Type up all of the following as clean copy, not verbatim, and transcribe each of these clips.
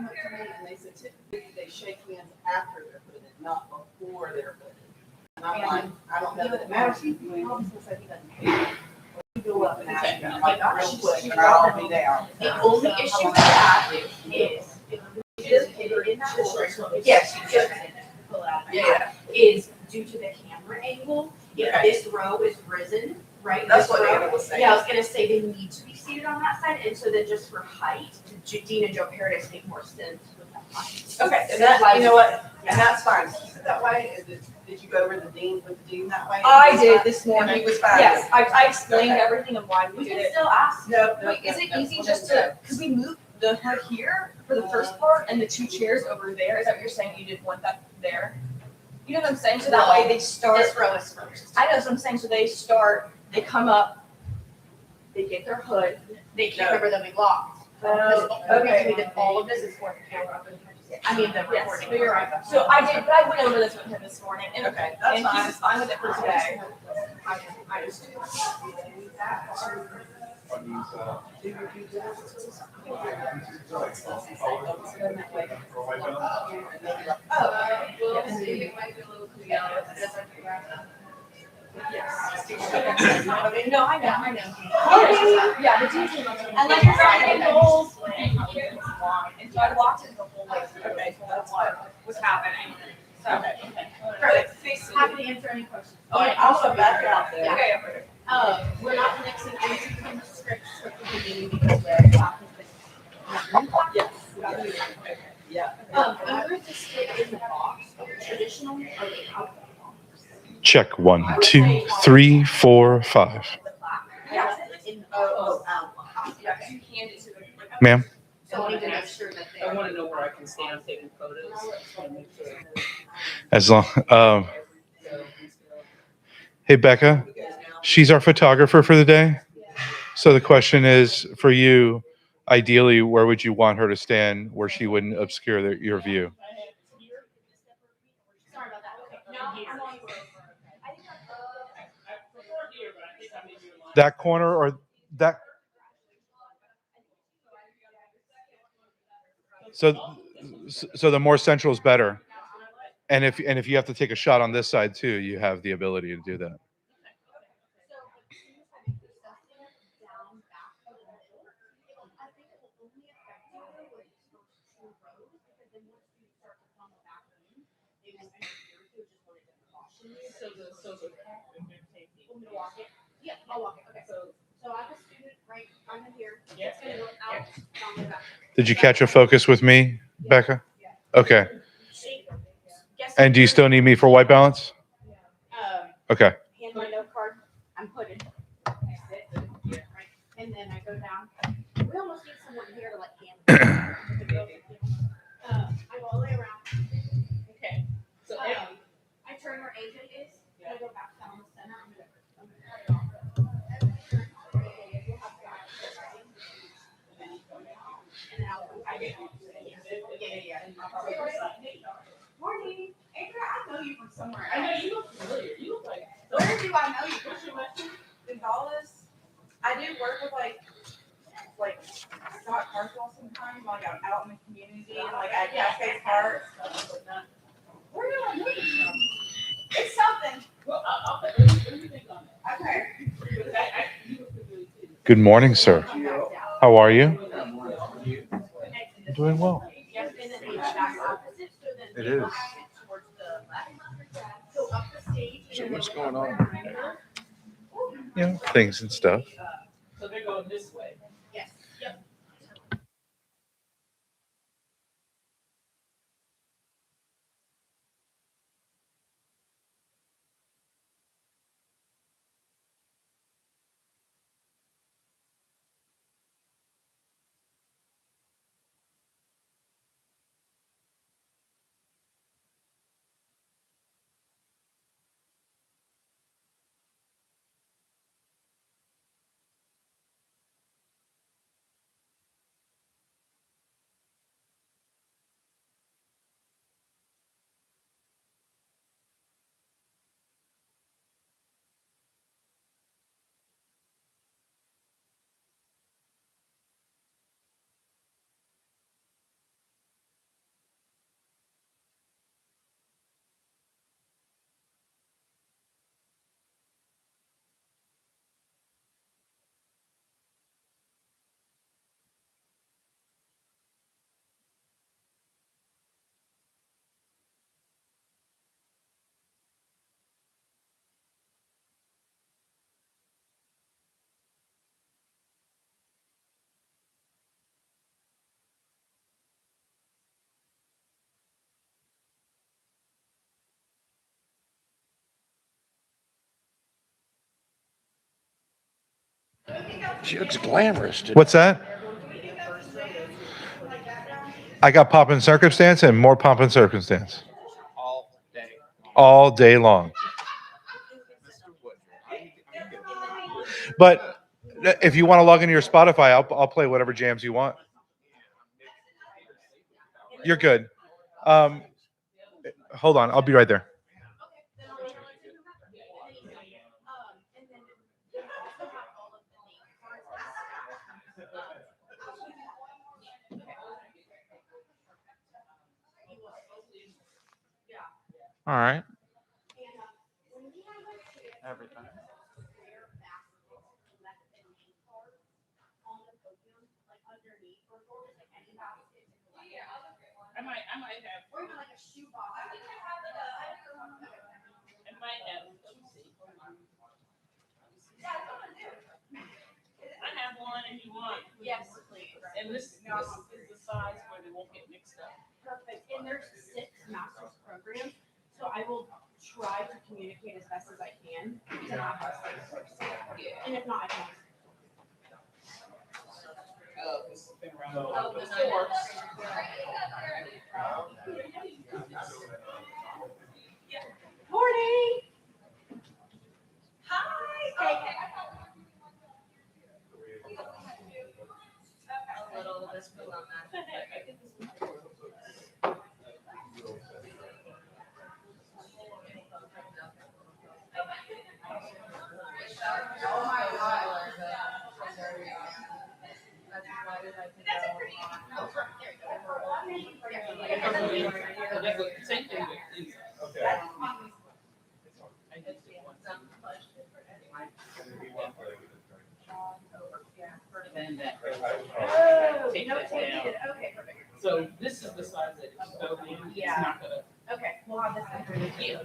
came up to me and they said typically they shake hands after they're put in, not before they're put in. And I'm like, I don't know that it matters. You go up and ask them, like, real quick, and I'll be down. The only issue with that is yes, Yeah. is due to the camera angle. If this row is risen, right? That's this what row, Anna was saying. Yeah, I was gonna say they need to be seated on that side, and so then just for height, Dean and Joe Paradise make more sense with that height. Okay, and that, you know what, and that's fine, keep it that way. Did you go over the dean, with the dean that way? I did this And morning. he was fine. Yes, I explained Okay. everything and why we We did can it. still ask. No, no, Wait, is it no, easy no. just to, because we moved the hood here for the first part and the two chairs over there? Is that what you're saying? You didn't want that there? You know what I'm saying? So that way they start. This row is first. I know what I'm saying. So they start, they come up, they get their hood. They can't remember that we locked. Okay. We did all of this is for the camera. I mean, the Yes, recording. so you're right. So I did, but I went over this with him this morning and, Okay, that's and fine. he's fine with it for today. I just. No, I know. Yeah, the team came up to me. And like you're trying to goals, and so I watched it the whole way through. Okay, So that's what was happening. So. Perfect. Happy to answer any questions. I'll go back out there. Okay. We're not mixing anything from the script from the beginning because the clock has been. Yes. Yeah. Either to stick in the box, traditional, or the out. Check 1, 2, 3, 4, 5. Yeah. In, Yeah, you hand it to the. Ma'am? so we need to make sure that they. I want to know where I can stand taking photos. So make sure. As long, hey, Becca, she's our photographer for the day. So the question is for you, ideally, where would you want her to stand where she wouldn't obscure your view? Sorry about that. Okay. No, I'm on. That corner or that? So the more central is better. And if you have to take a shot on this side too, you have the ability to do that. Yeah, I'll walk it. Okay. So I have a student right under here. It's gonna go out down the back. Did you catch a focus with me, Becca? Okay. Guess And do you still need me for white balance? Okay. hand my note card. I'm hooded. Right. And then I go down. We almost need someone here to like hand. I go all the way around. Okay. So I turn where agent is. And I go back down the center. And then I get. Yeah. Morning. Andrea, I know you from somewhere. I know you look familiar. You look like. Where do I know you? What's your last name? Gonzalez. I do work with like Scott Carswell sometimes, like I'm out in the community, like at Cascade Park. Where do I know you from? It's something. Well, what do you think on that? Okay. Because you look familiar too. Good morning, sir. How are you? I'm doing well. It is. So what's going on? You know, things and stuff. So they're going this way. Yes. Yep. She looks glamorous today. What's that? I got pomp and circumstance and more pomp and circumstance all day long. But if you want to log into your Spotify, I'll play whatever jams you want. You're good. Hold on, I'll be right there. All right. Everything. I might have. Or even like a shoe box. I might have. Let me see. I have one if you want. Yes, please. And this is the size where they won't get mixed up. Perfect. And there's 6 master's programs, so I will try to communicate as best as I can to not have 6. And if not, I can. Oh, this has been around. Oh, This the works. Morning. A little of this food on that. Oh my God. Same thing with these. I just did one. And then that. Oh, Take no, that take down. it. Okay, perfect. So this is the size that it's going in. It's Yeah. not gonna. Okay, we'll have this.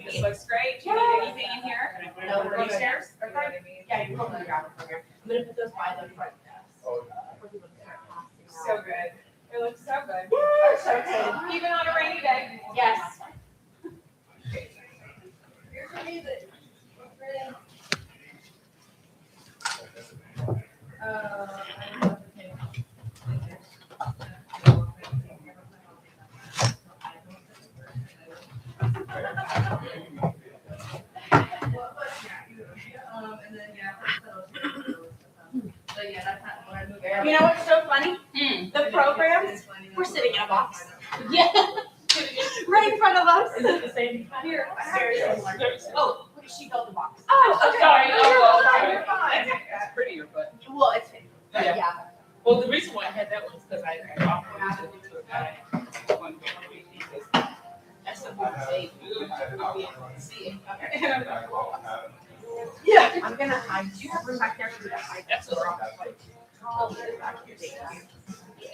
This looks great. Do you need anything in here? No, we're Go good. upstairs? Or fine. Yeah, you're probably grab it from here. I'm gonna put those by the front desk. For people to start passing So out. good. It looks so good. I'm so excited. Even on a rainy day. Yes. Here's your music. You know what's so funny? Hmm. The programs, we're sitting in a box. Yeah. Right in front of us. Is it the same? Here. Very similar. Oh, she built the box. Oh, okay. Sorry. Oh, You're sorry. You're fine. It's prettier, but. Well, it's, Yeah. yeah. Well, the reason why I had that one is because I offered it to a guy. One day, he says, that's the one say, I'll be able to see it. And I'm like, well, Yeah. I'm gonna hide. Do you have room back there for me to hide? that's what I'm like. I'll put it back here.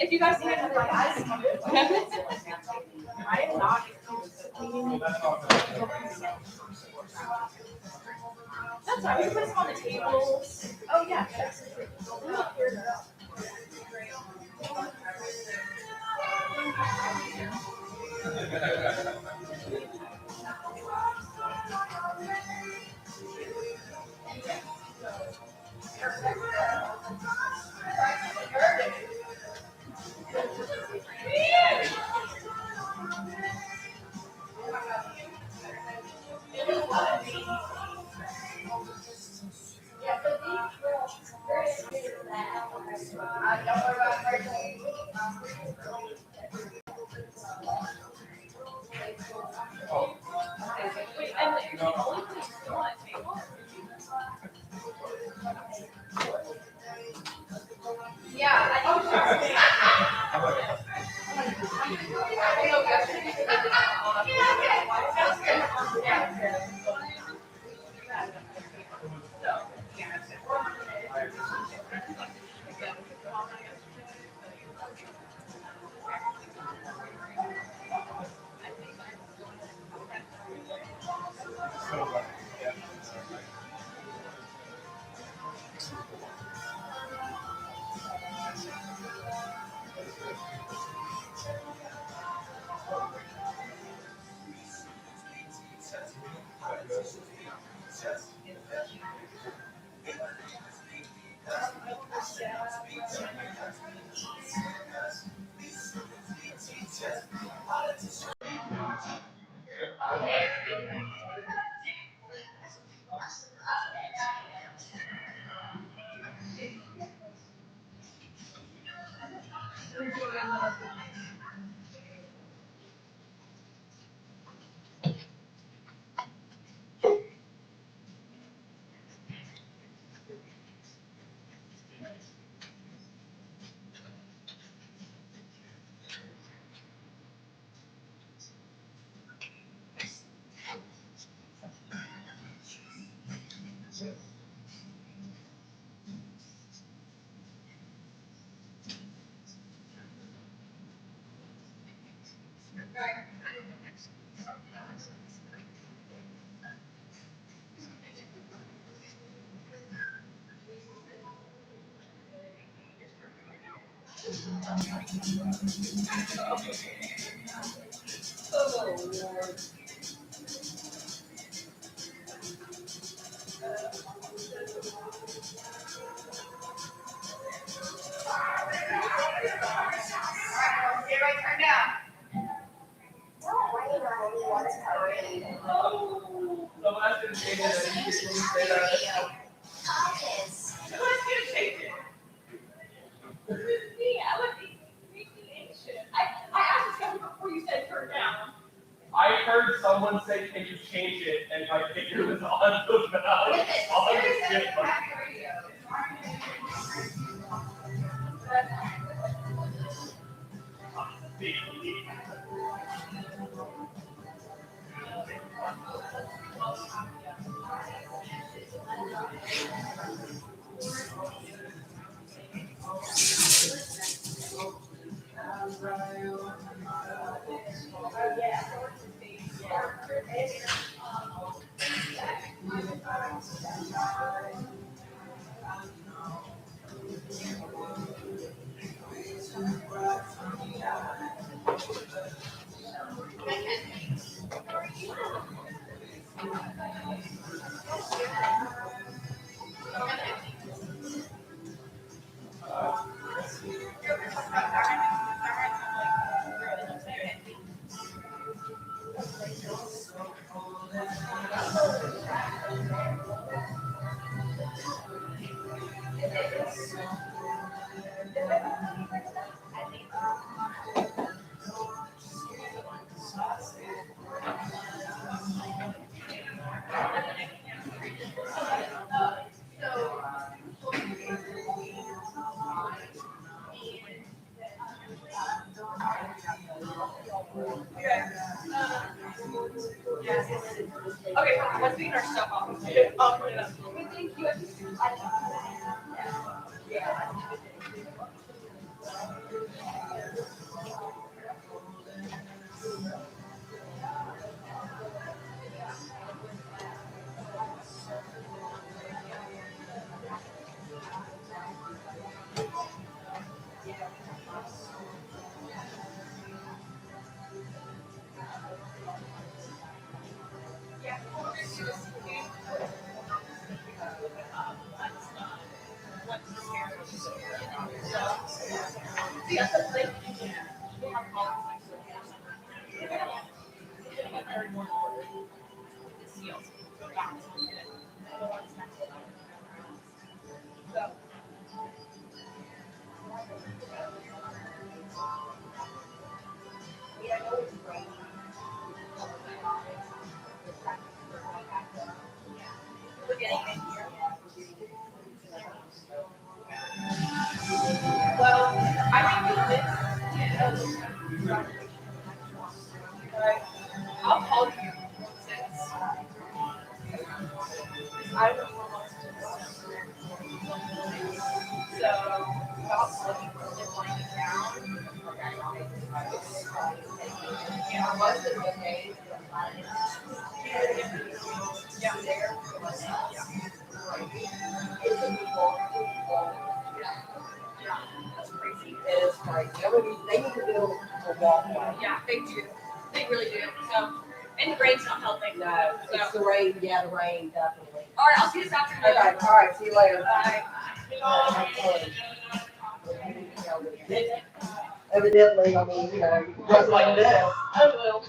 If you guys need another guys. I am not. That's right. We can put some on the table. Oh, yeah. Wait, and you can only put two on a table? Yeah, I heard someone say, "Can you change it?" And my finger was on the mouse. On the skip button. Okay, let's get our stuff off. I'll put it up. Thank you. Well, I think with this, I'll call you since I don't know so I'll call you for laying it down. Yeah, was it okay? Yeah, there. That's crazy. It's like, they need to build a walkway. Yeah, they do. They really do. So, and the rain's not helping. No, it's the rain, yeah, the rain, definitely. All right, I'll see you this afternoon. Okay, all right, see you later. Bye. evidently, I mean, just like this. I will.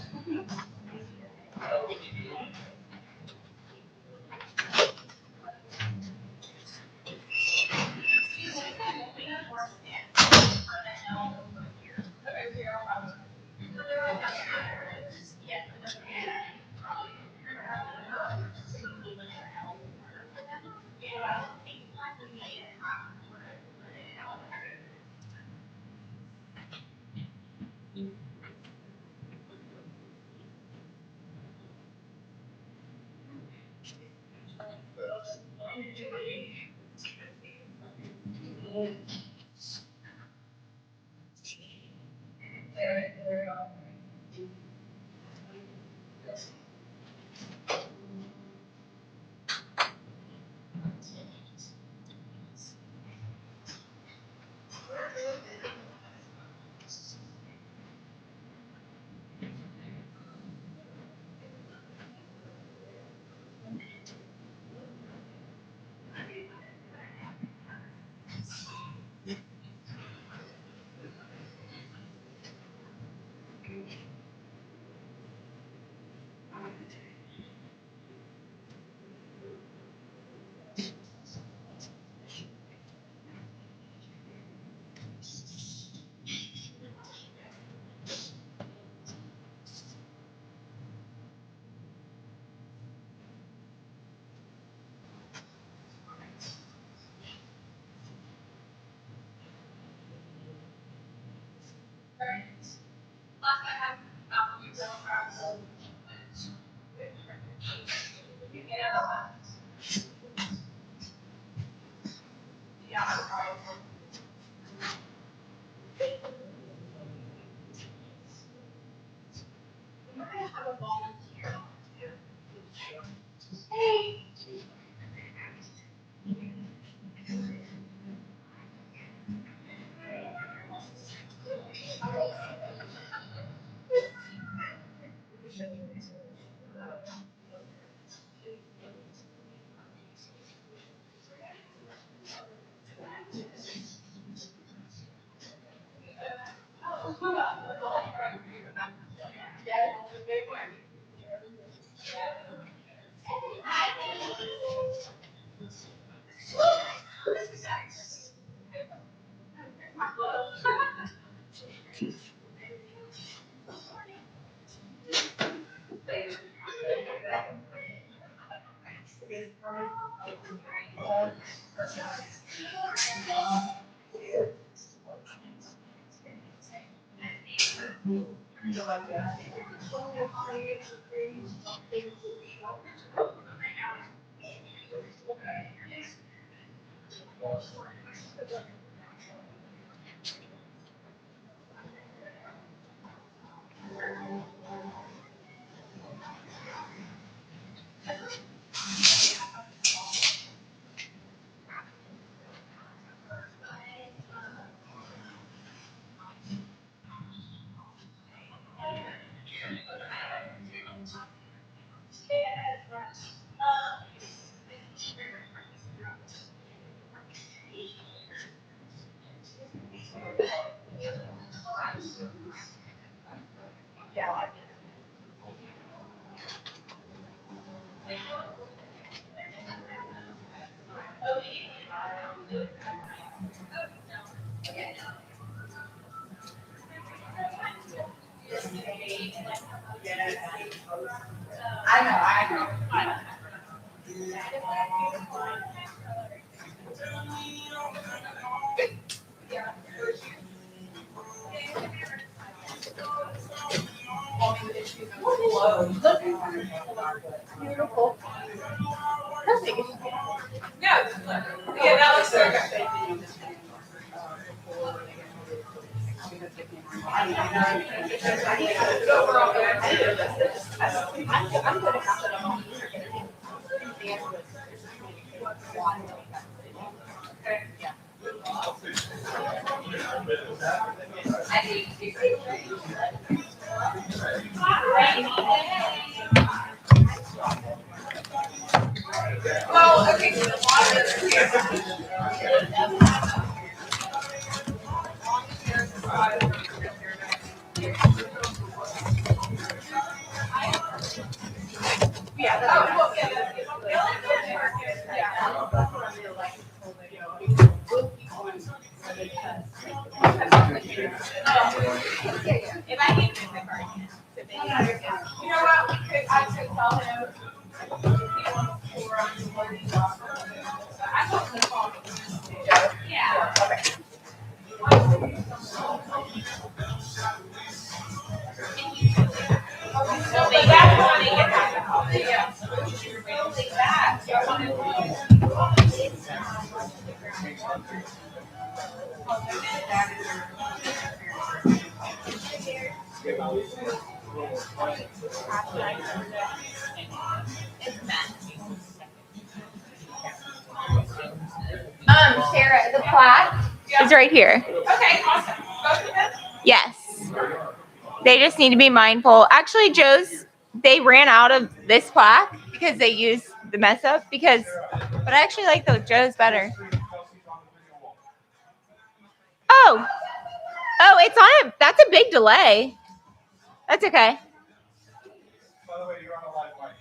I know. Beautiful. Perfect. Yeah, yeah, that looks good. I'm gonna have it on. Well, okay, so the water is here. well, yeah, that's good. The only good part is, yeah. If I gave him the card, You know what, I could tell him if he wants to run the one he's off. I told him to call me. yeah. Okay. So they got one, they get that. Yeah. They'll take that. So I wanted Sarah, the plaque is right here. Okay, awesome. Both of them? Yes. They just need to be mindful. Actually, Joe's, they ran out of this plaque because they used the mess up but I actually like the Joe's better. Oh, it's on that's a big delay. That's okay. By the way, you're on a live mic.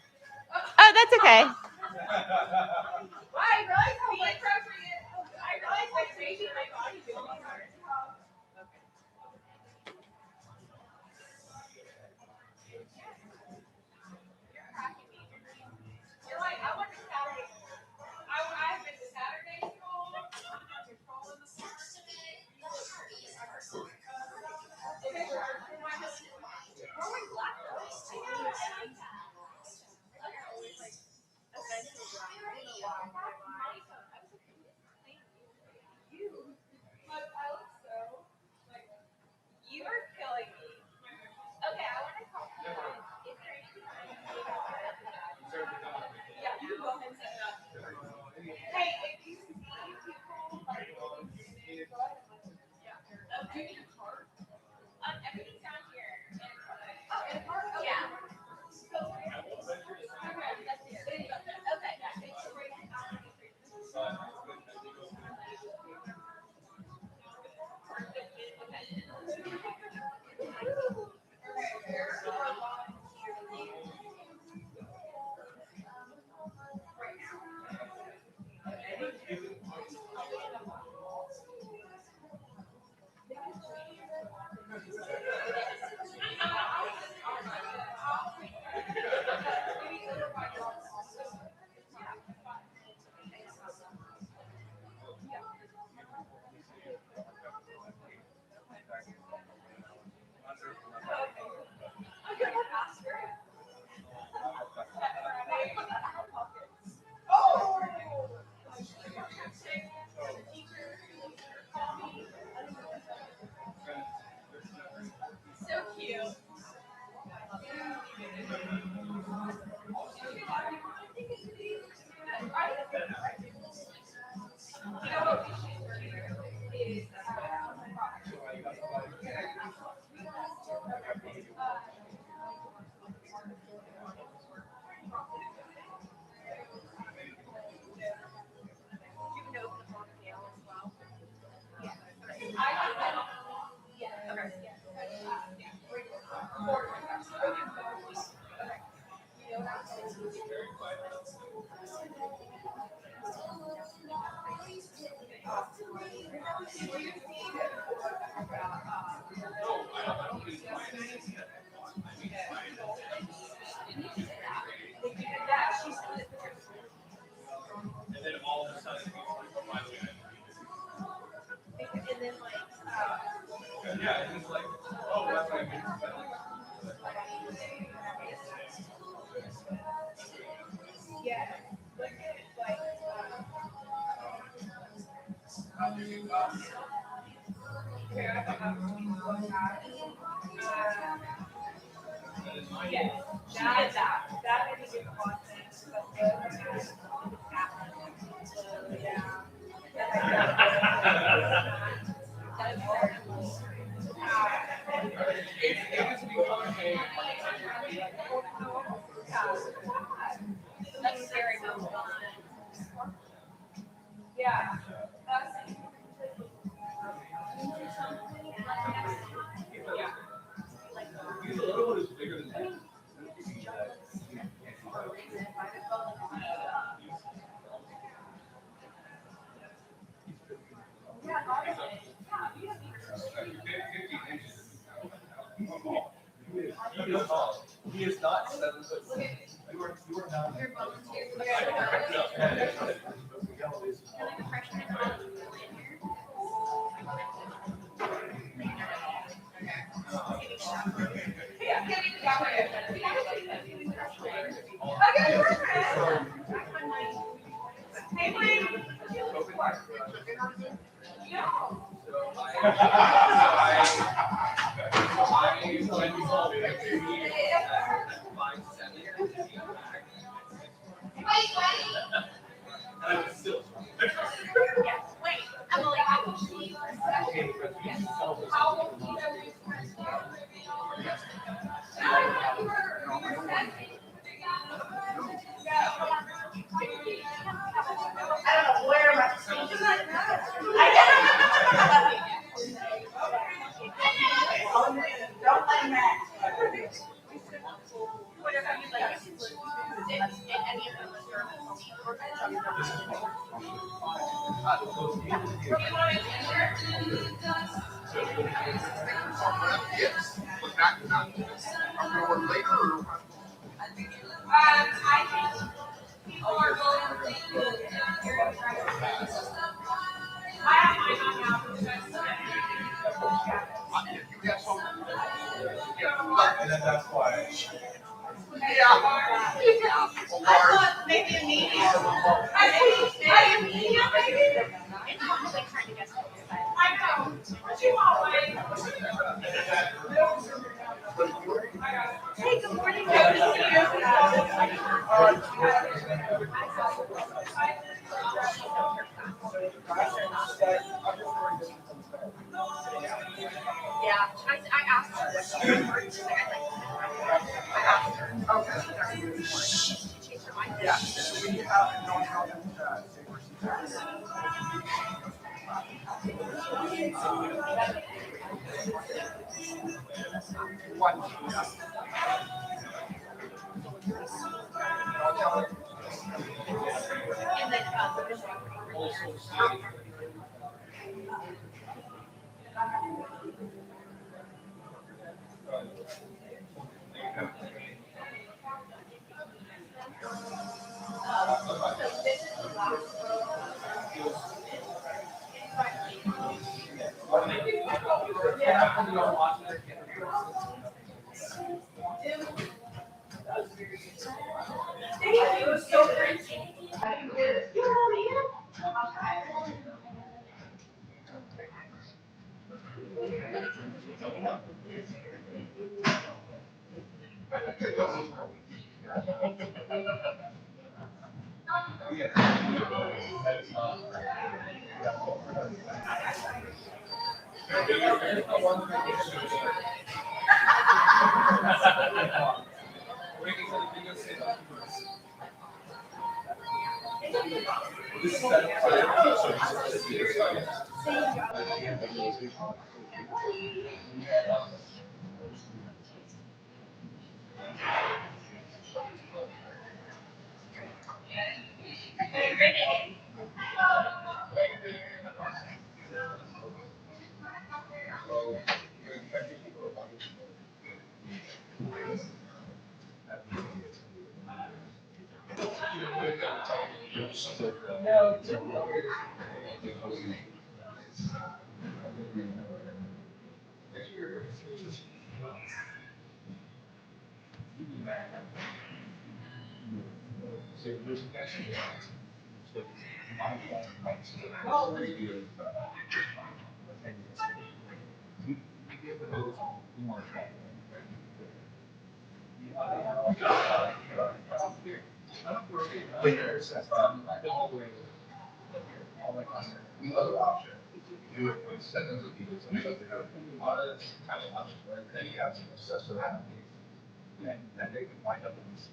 Oh, that's okay. Well, I realize how inappropriate. I realize how crazy my body feels. You're like, I went to Saturday. I've been to Saturday school. You are killing me. Okay, I want to call. Is there anything I can do about it? Yeah, you go ahead and set it up. Hey, if you see people like, yeah. Do you need a card? Everything's down here. Oh, in a card? Okay. Yeah. Okay, that's it. Okay, yeah. So cute. And then all of a sudden, finally, yeah, it's like, oh, that's like, That's scary. Yeah. the little one is bigger than me. He is not 7'6". Wait, Emily, I will see you. I don't know where my. Don't let him act. Yes, but not, I'm gonna work later or? I think people are going to. I have mine on now. You have some. Yeah. And then that's why. Yeah. I thought maybe a medium. I think maybe a medium. It's probably trying to get something. I know. She won't wait. Hey, good morning. Good to see Yeah, I asked her what she preferred. She's like, I asked her. She changed her mind. Yeah. So we don't have them, say where she's at. One. And then, It was so crazy. The other option, do it with sentence of people, so they have audits, kind of, then you have to assess it. And they can wind up in this.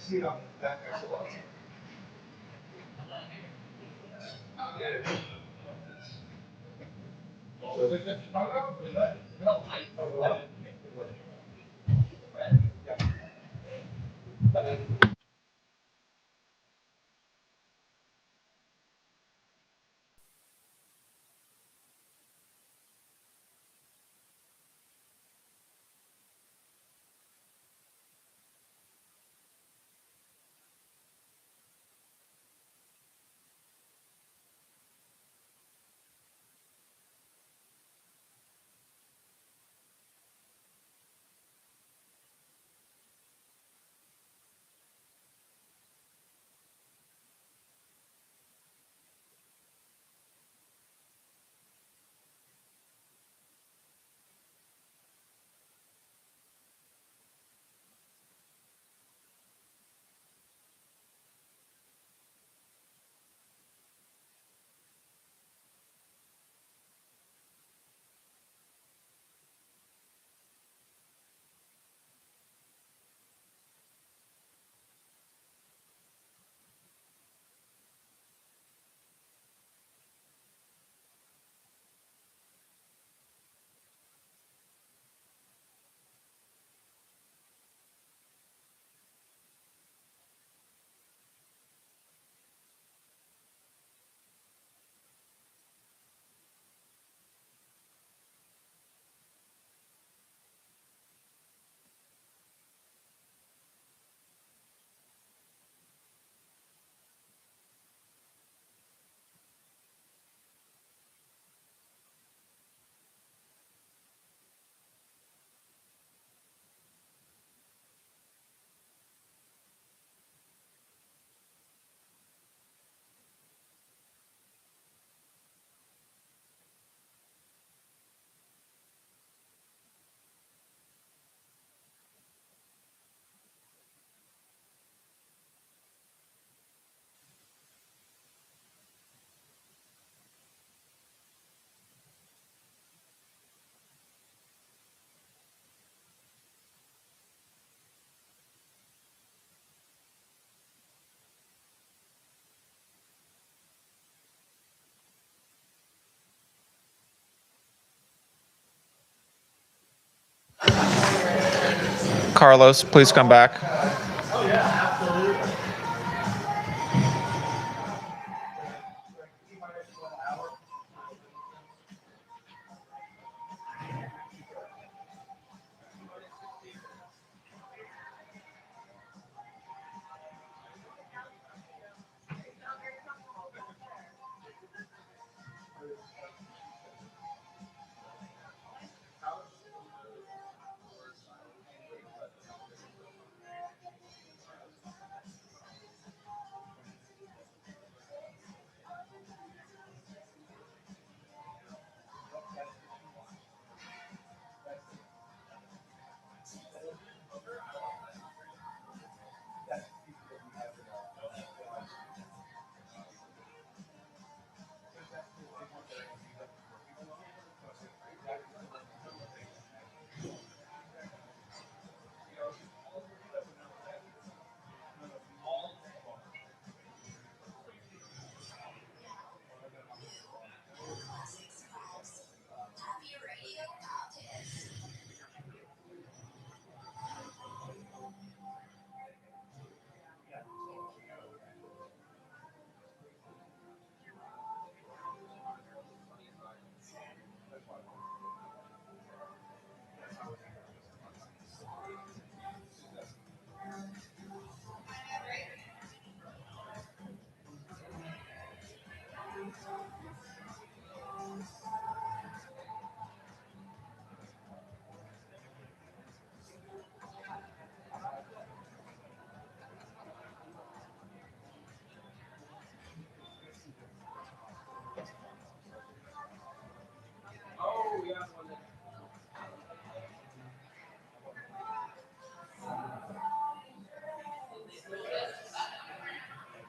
see it on the back. I saw it. Carlos, please come back.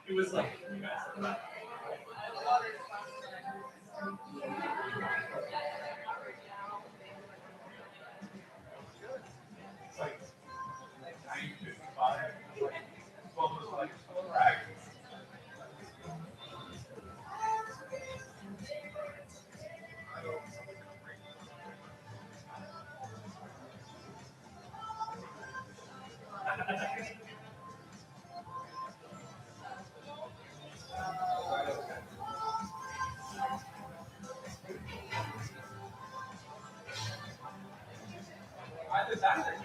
It was like, Either that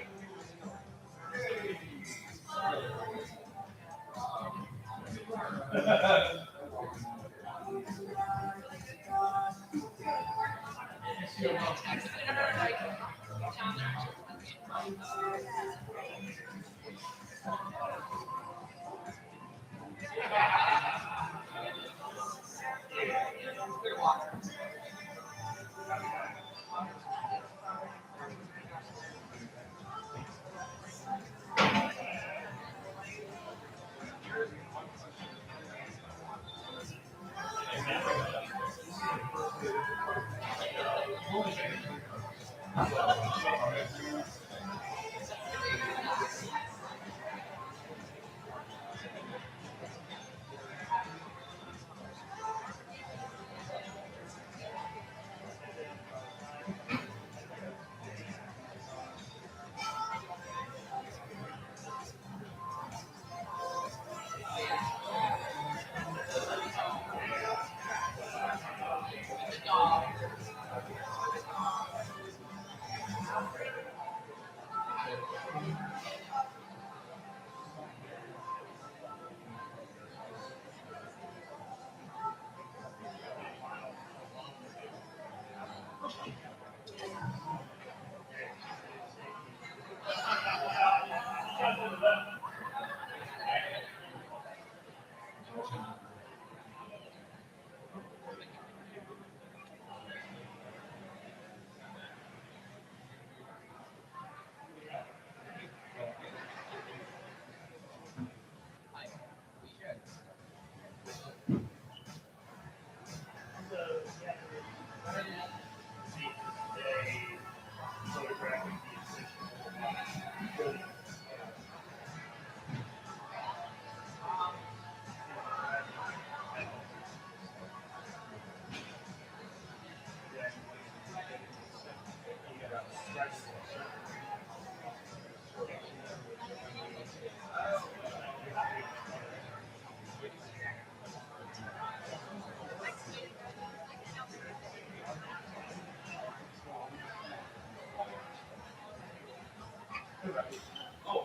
or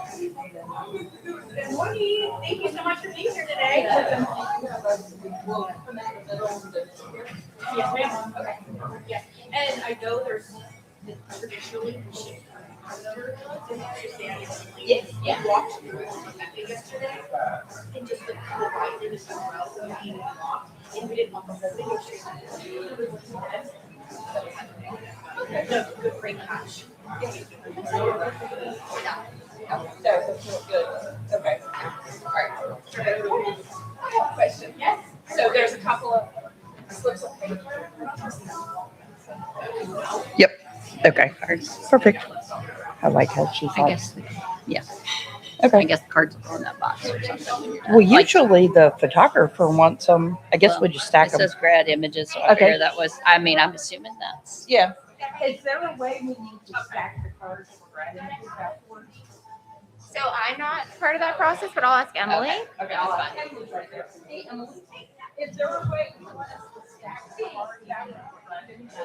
Good morning. Thank you so much for being here today. Yes, ma'am. Okay. Yes. And I know there's traditionally yes, yeah. Walked through it yesterday and just the right in the row being locked and we didn't want the whole thing to no, good great catch. Yes. No, that's good. Okay. All right. I have a question. Yes. So there's a couple of slips of paper. Okay, perfect. I like how she I thought. guess, yeah. I Okay. guess the cards will go in that box or something. Well, usually the photographer wants them. I guess we just stack It them. says grad images, so I Okay. figure that was, I mean, I'm assuming that's. Yeah. Is there a way we need to stack the cards for grad images afterwards? So I'm not part of that process, but I'll ask Emily. Okay, I'll ask. Emily's right there. Hey, Emily, is there a way we want us to stack the cards after grad images?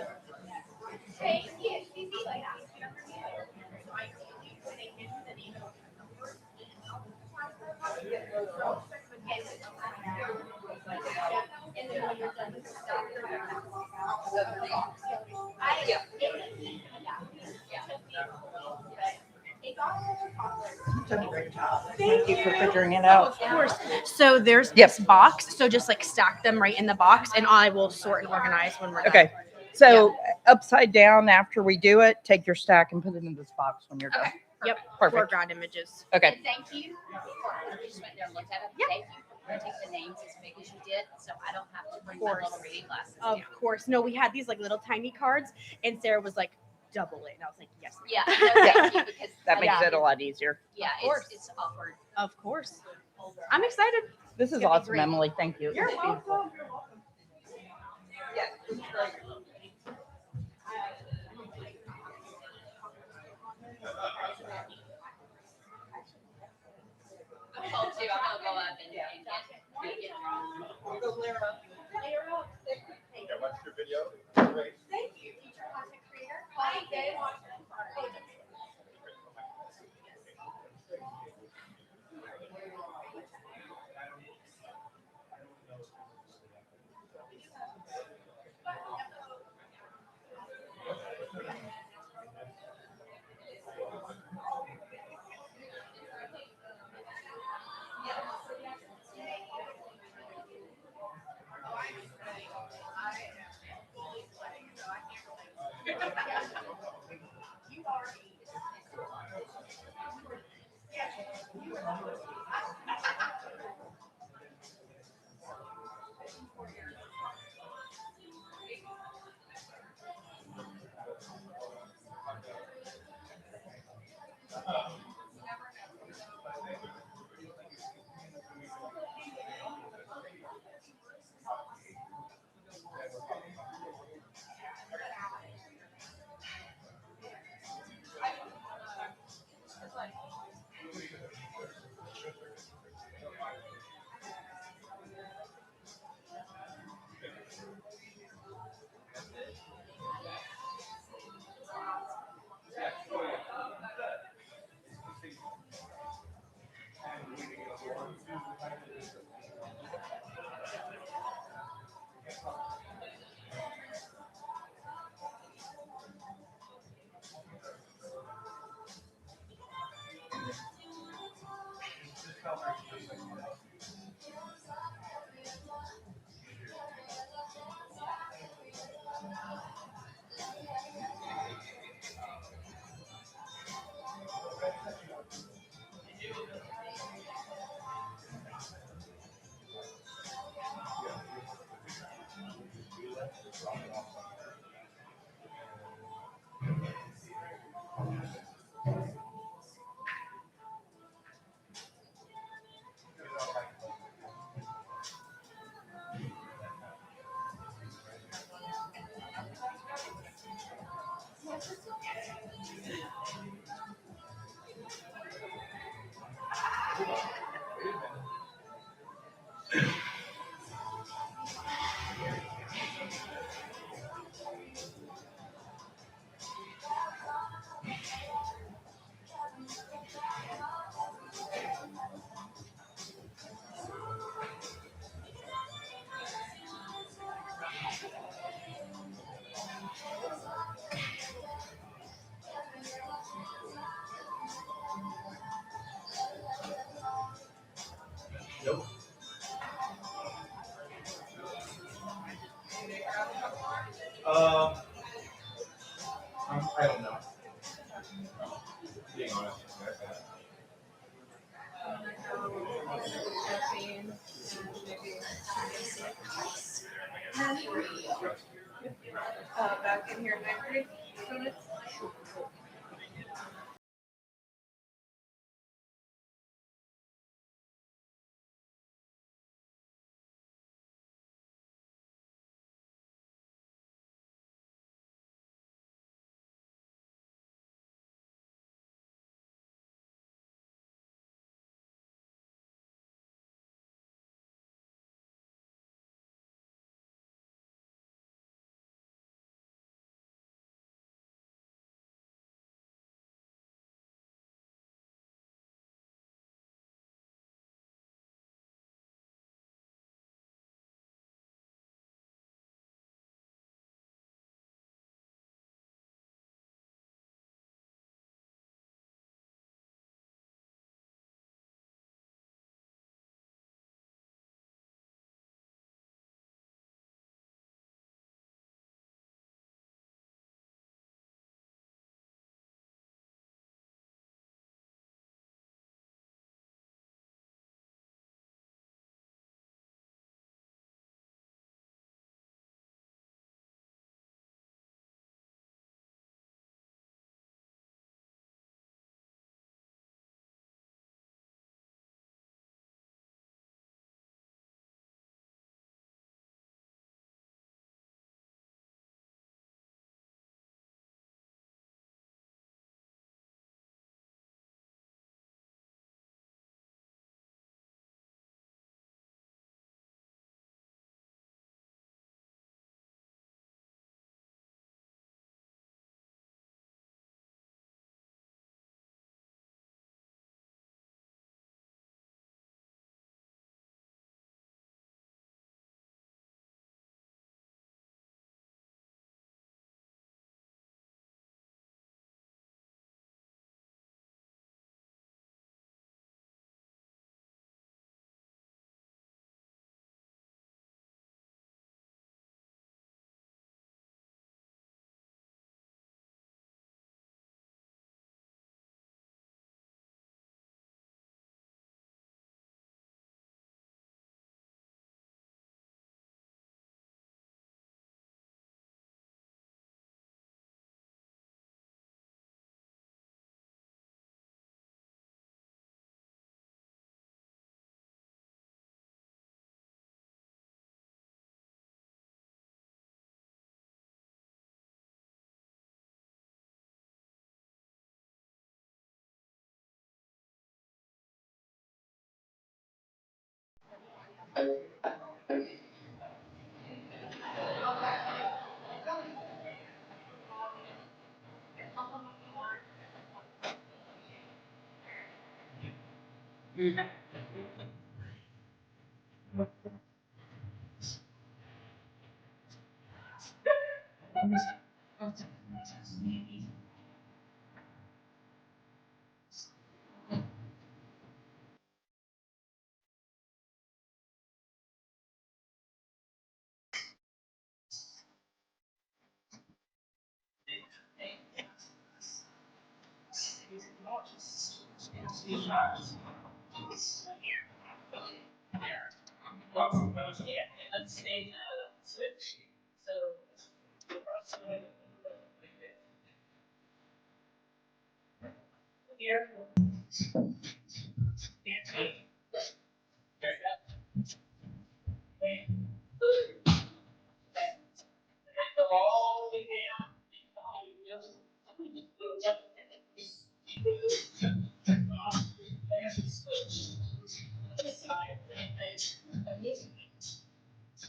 Thank you for figuring it out. Of course. So there's Yep. this box. So just like stack them right in the box and I will sort and organize when we're done. Okay. So upside down after we do it, take your stack and put it in this box when you're done. Yep. For Perfect. ground images. Okay. And thank you. I just went there and looked at it. Yeah. Thank you for printing the names as big as you did, so I don't have to bring my course. little reading glasses. Of down. course. No, we had these like little tiny cards and Sarah was like, double it. And I was like, yes. ma'am." Yeah, no, thank you, because. That makes Yeah. it a lot easier. Yeah, Of course. it's awkward. Of course. I'm excited. This is It's gonna be awesome, great. Emily. Thank you. You're It's beautiful. welcome. You're welcome. Yes, it's great. I'm told to, I'm gonna go up and get We'll go layer up. Yeah, watch your video. Great. Thank you, teacher, content creator. Hi, Dave. I don't know. Being honest. Back in here, back here.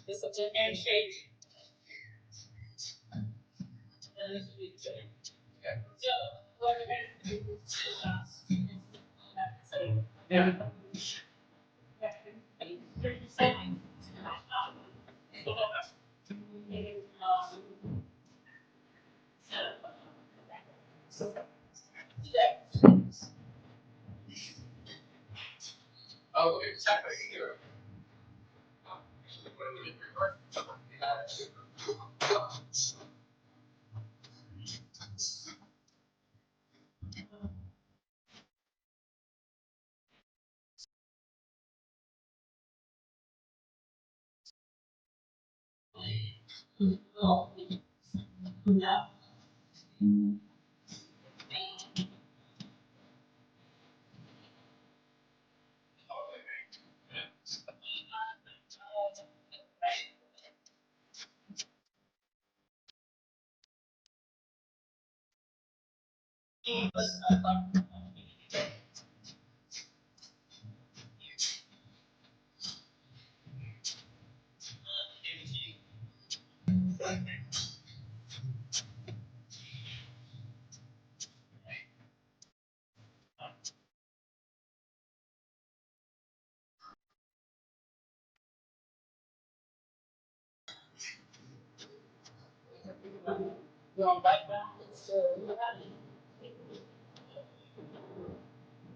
It's a handshake. So, what we're gonna do is, Oh, exactly. going back down,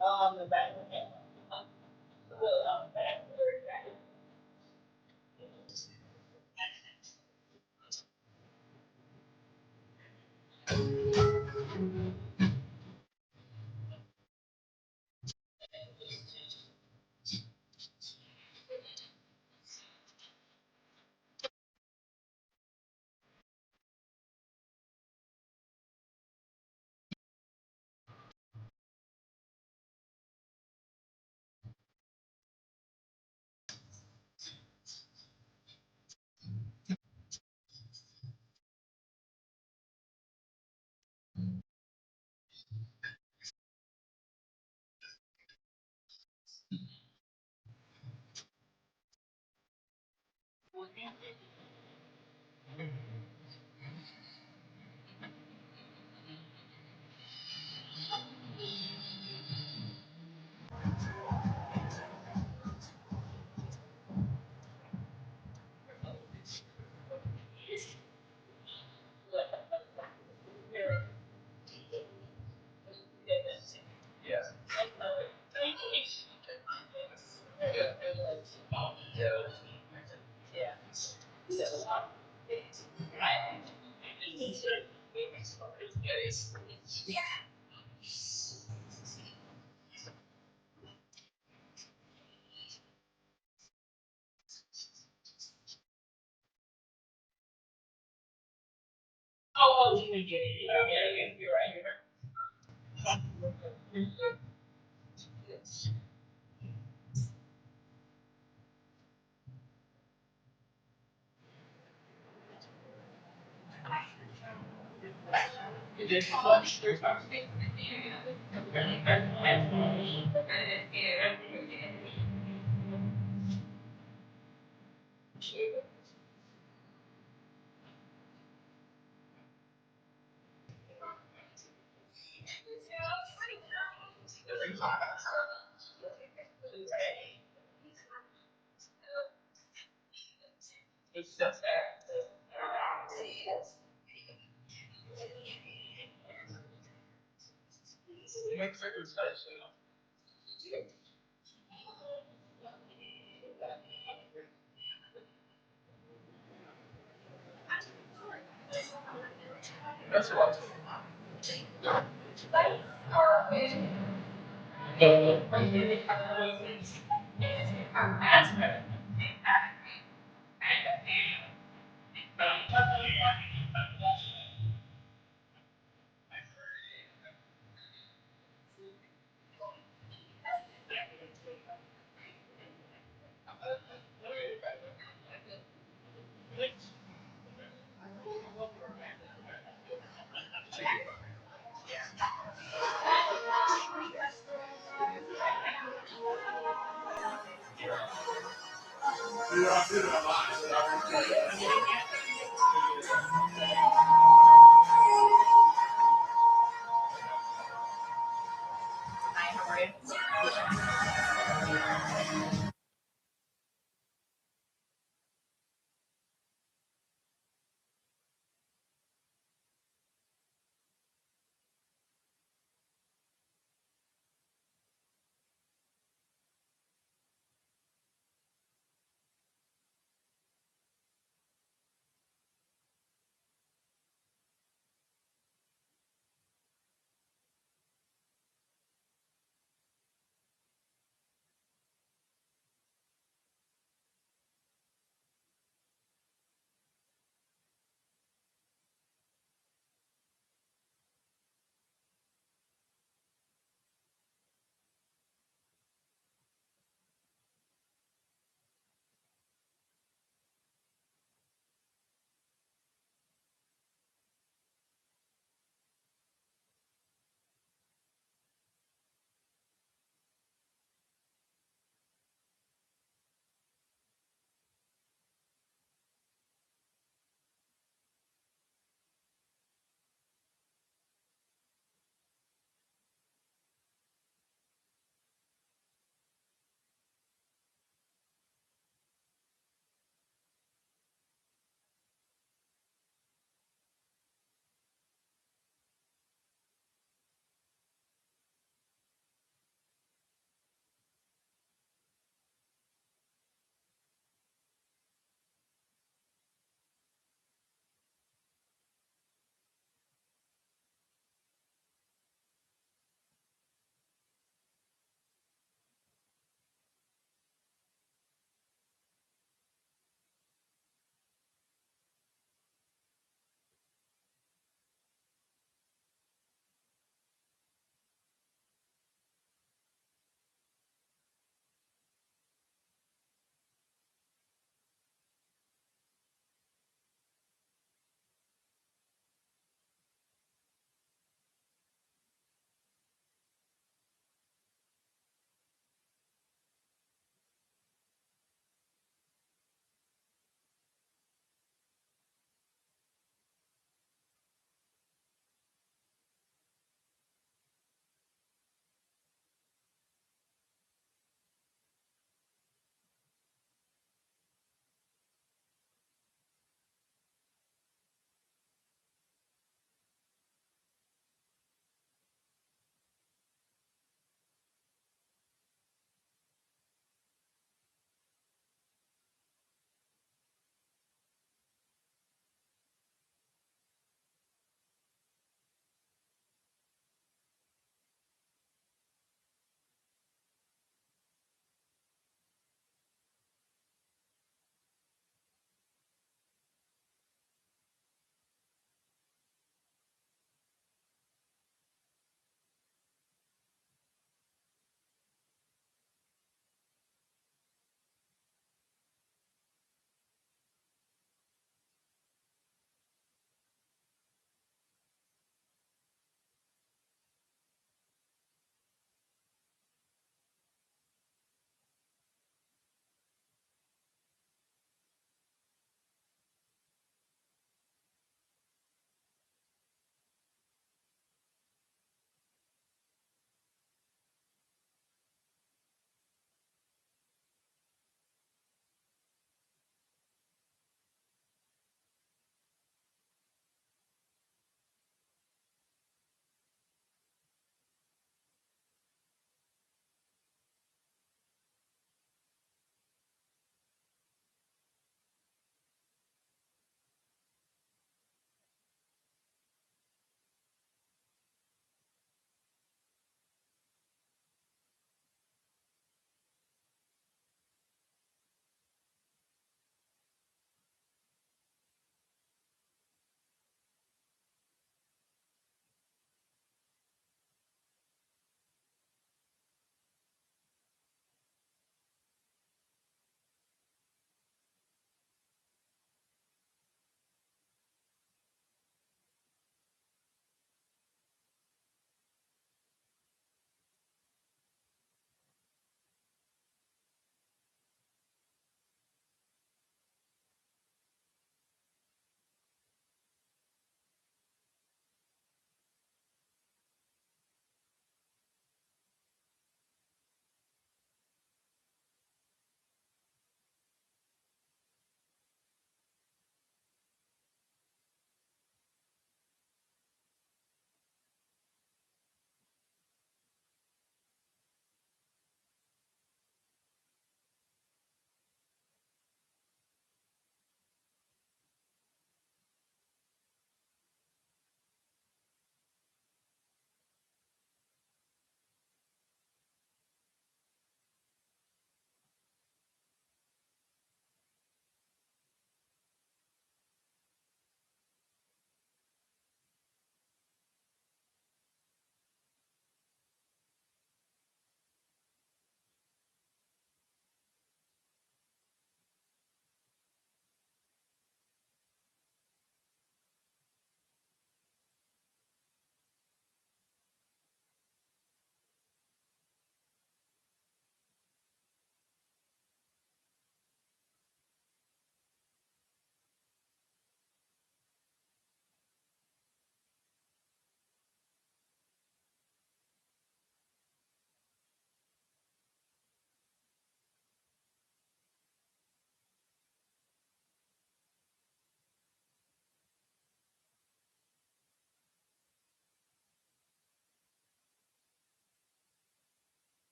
on the back. Yeah. Oh, you get it. Yeah, you're right. That's what. Hi, how are you?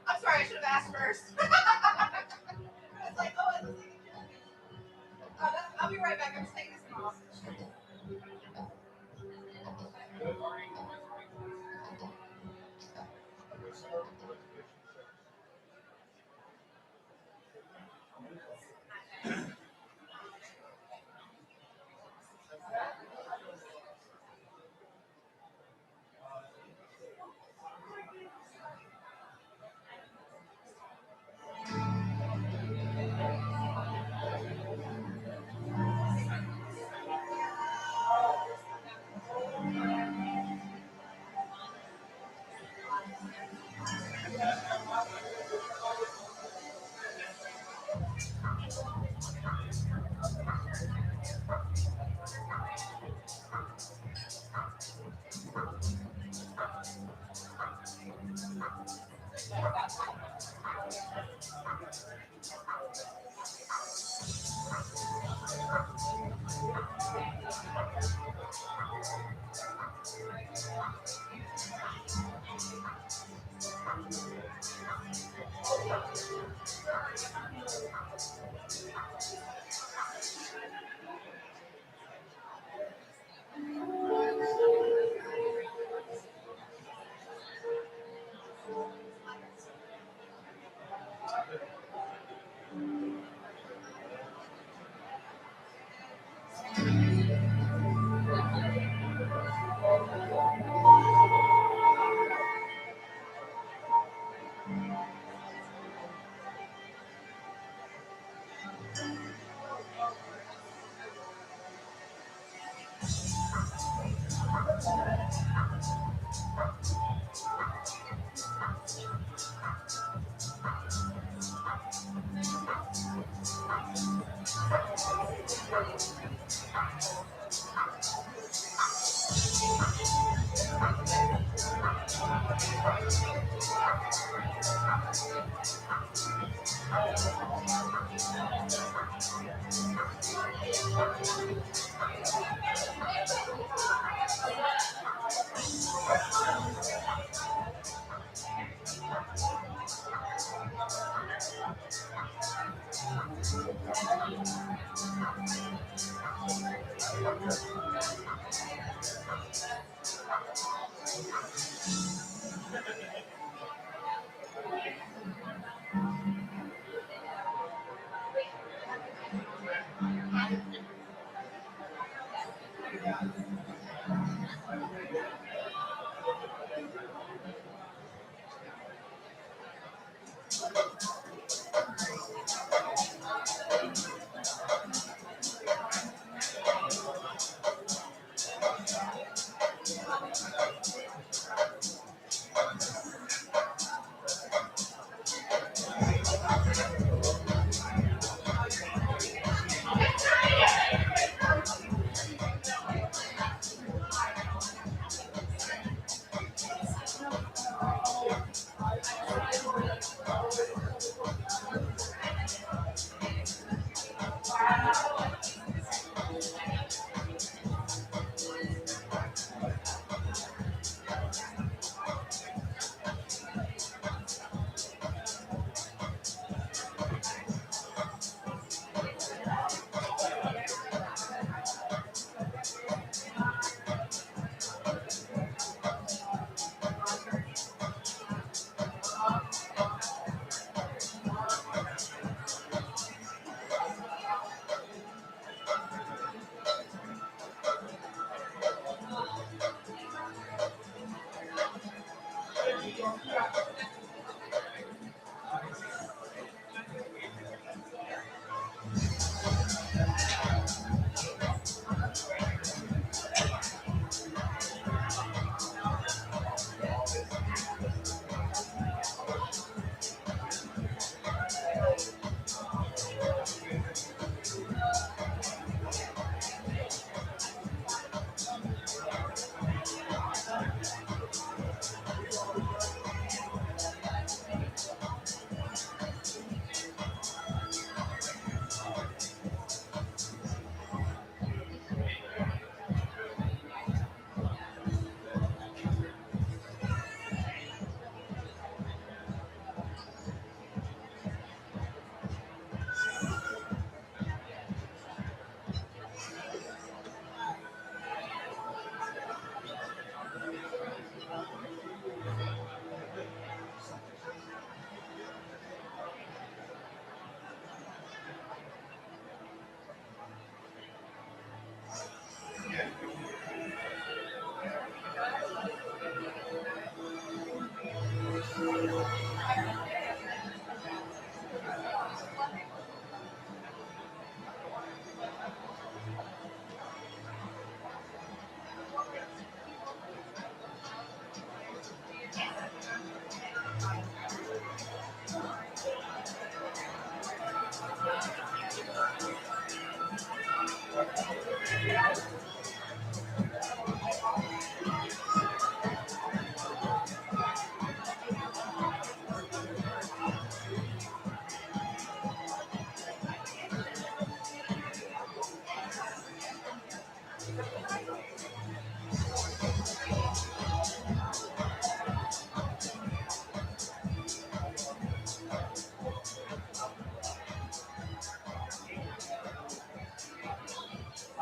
I'm sorry, I should have asked first. I was like, oh, it looks like a jelly. I'll be right back. I'm just taking this one off.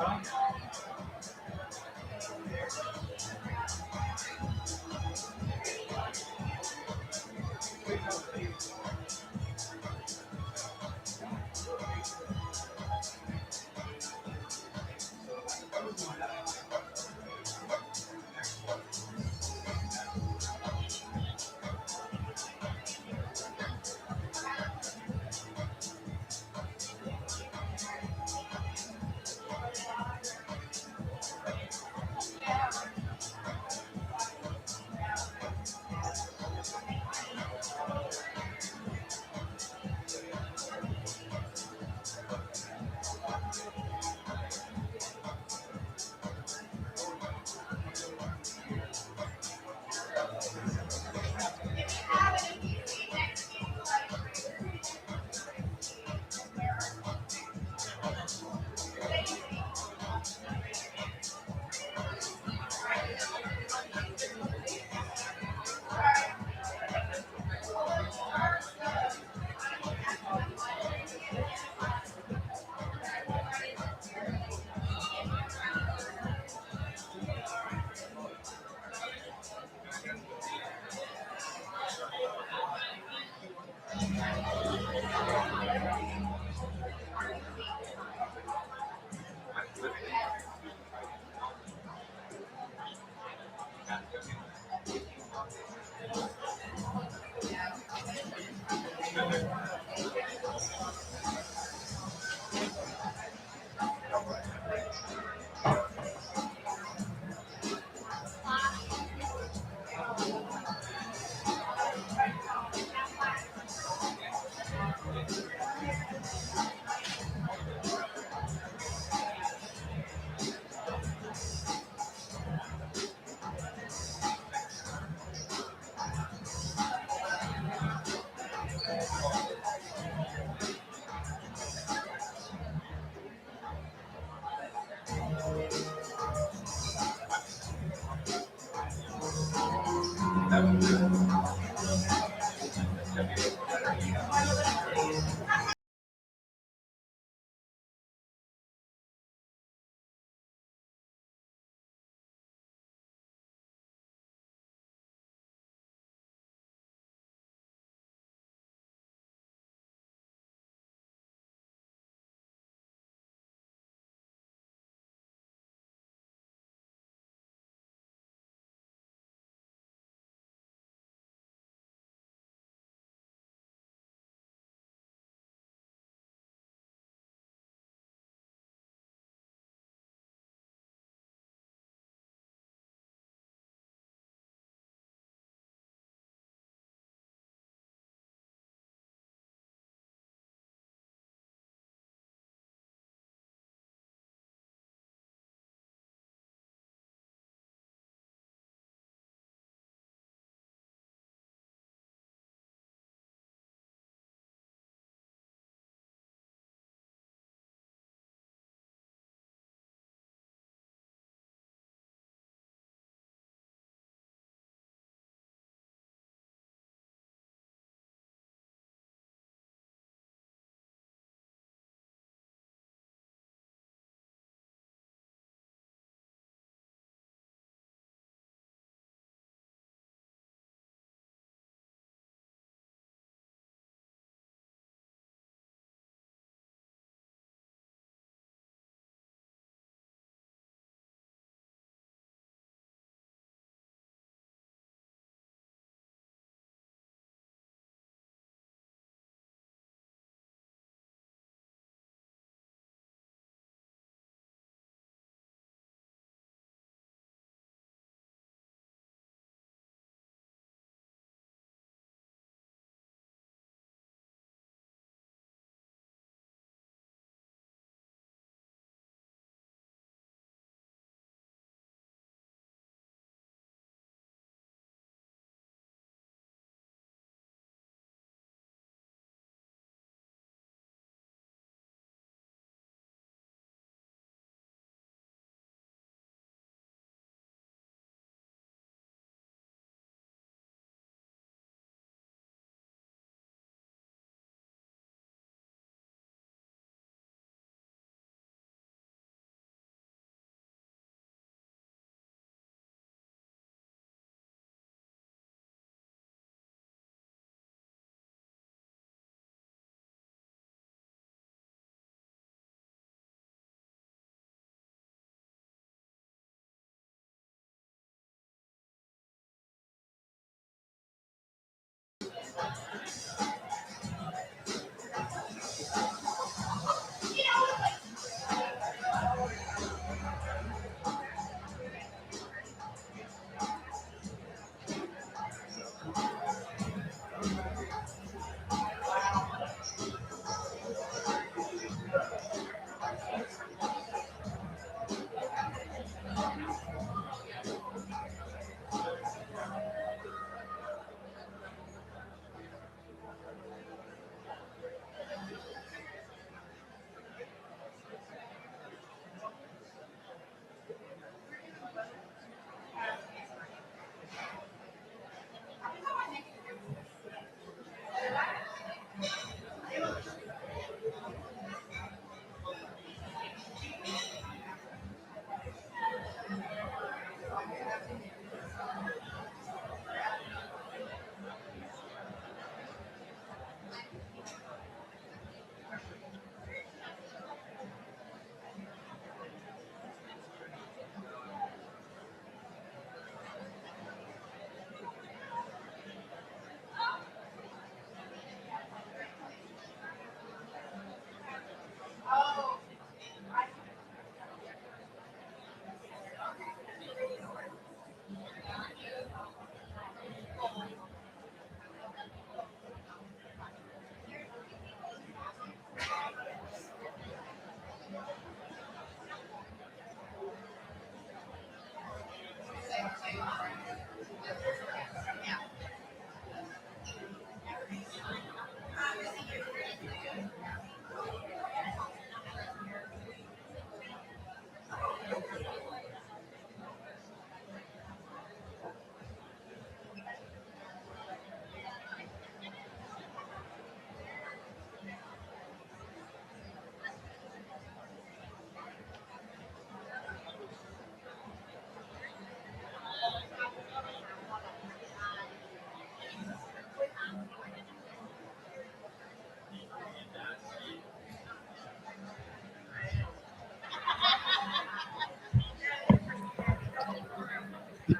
Huh?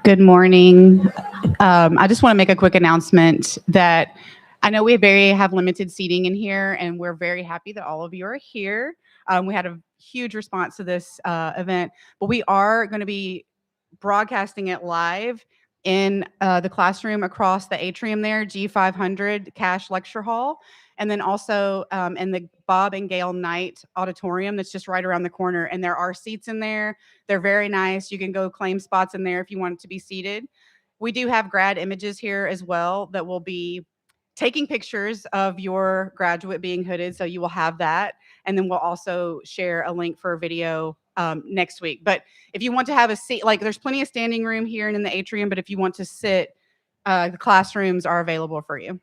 Good morning. I just want to make a quick announcement that I know we have limited seating in here, and we're very happy that all of you are here. We had a huge response to this event, but we are going to be broadcasting it live in the classroom across the atrium there, G500 Cash Lecture Hall, and then also in the Bob and Gail Knight Auditorium that's just right around the corner. And there are seats in there. They're very nice. You can go claim spots in there if you want to be seated. We do have grad images here as well that will be taking pictures of your graduate being hooded, so you will have that. And then we'll also share a link for a video next week. But if you want to have a seat, like there's plenty of standing room here and in the atrium, but if you want to sit, the classrooms are available for you.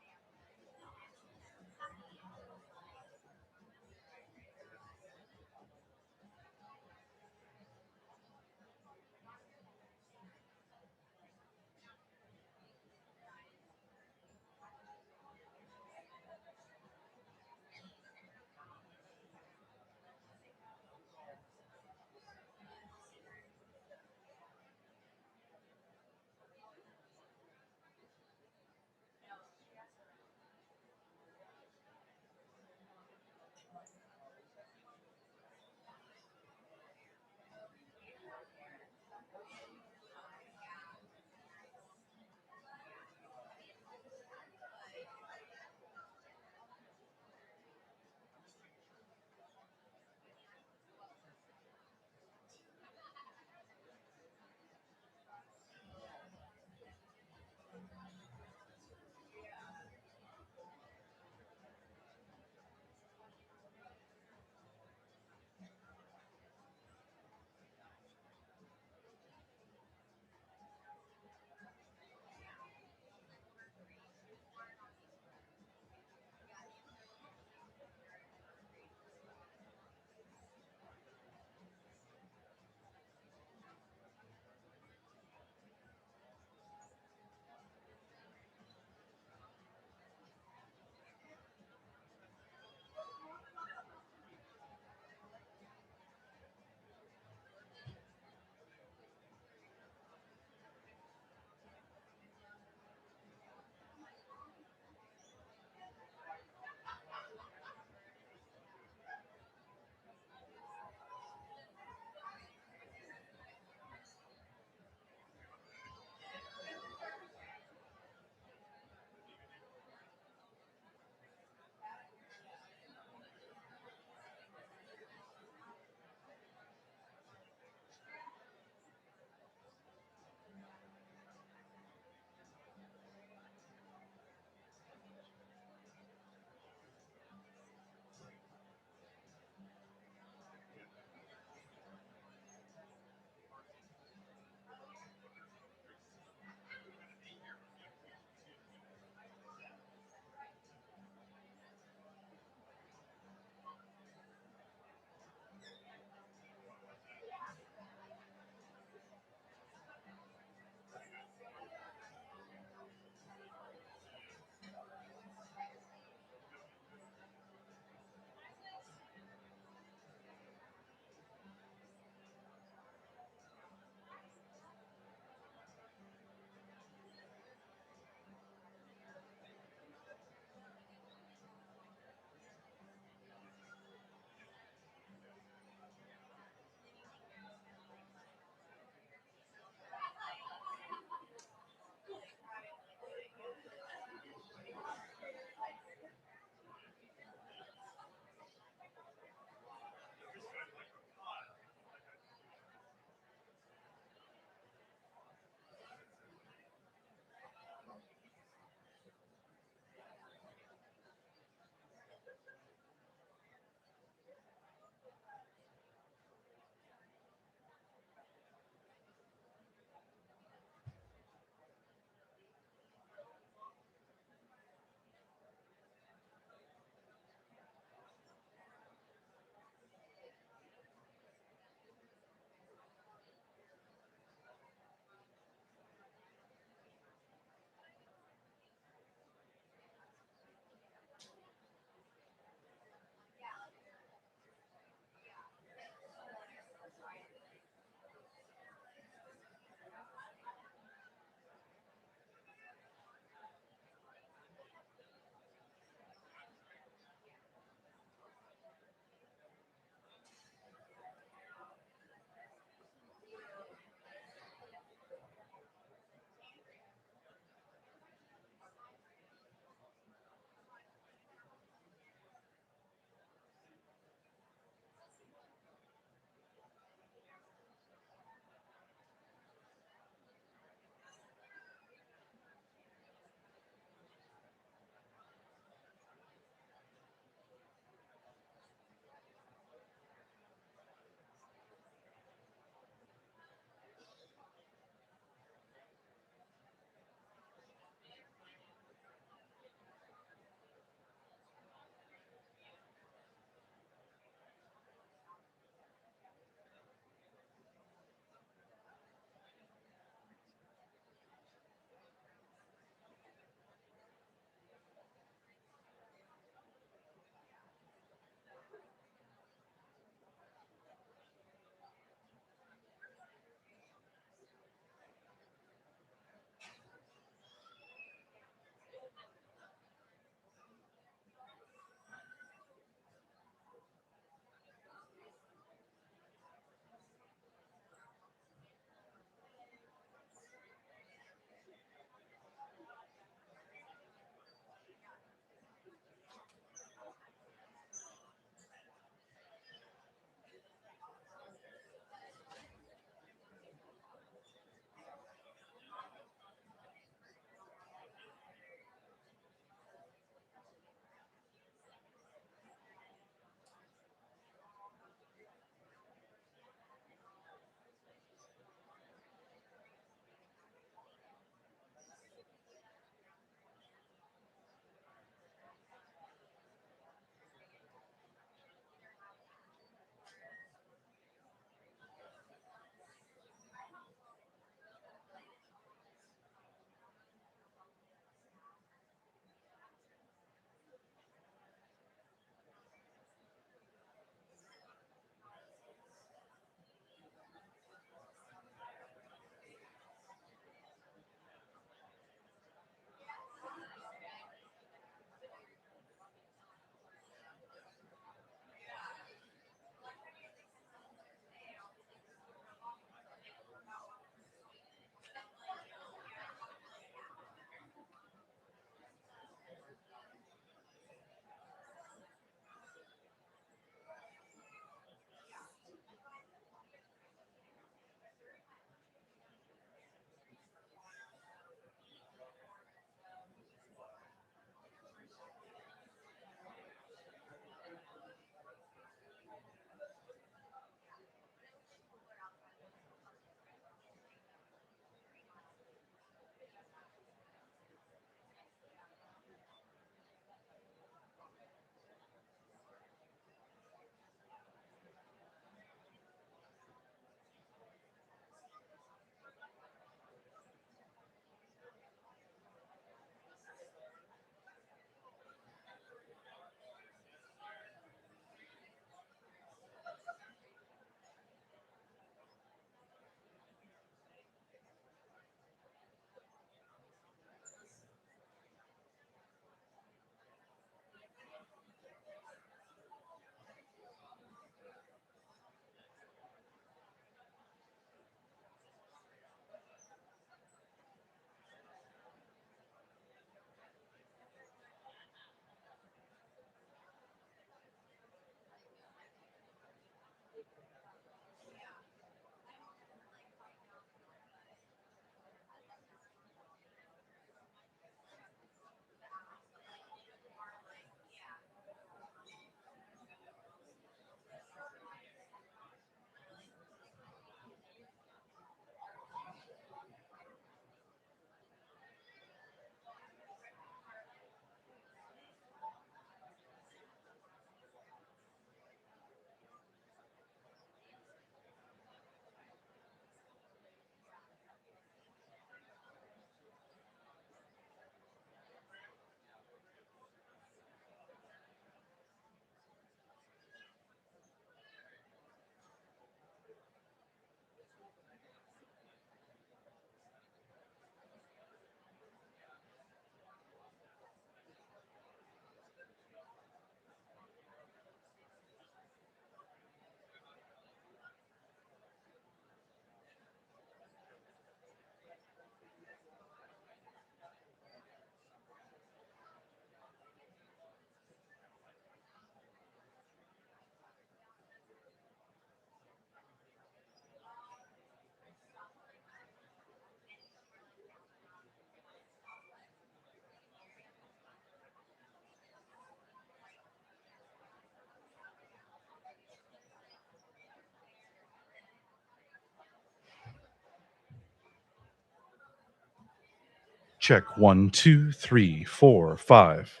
Check 1, 2, 3, 4, 5.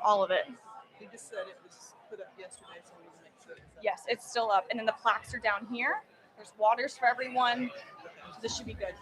all of it. He just said it was put up yesterday, so we make sure it's up. Yes, it's still up. And then the plaques are down here. There's waters for everyone. So this should be good.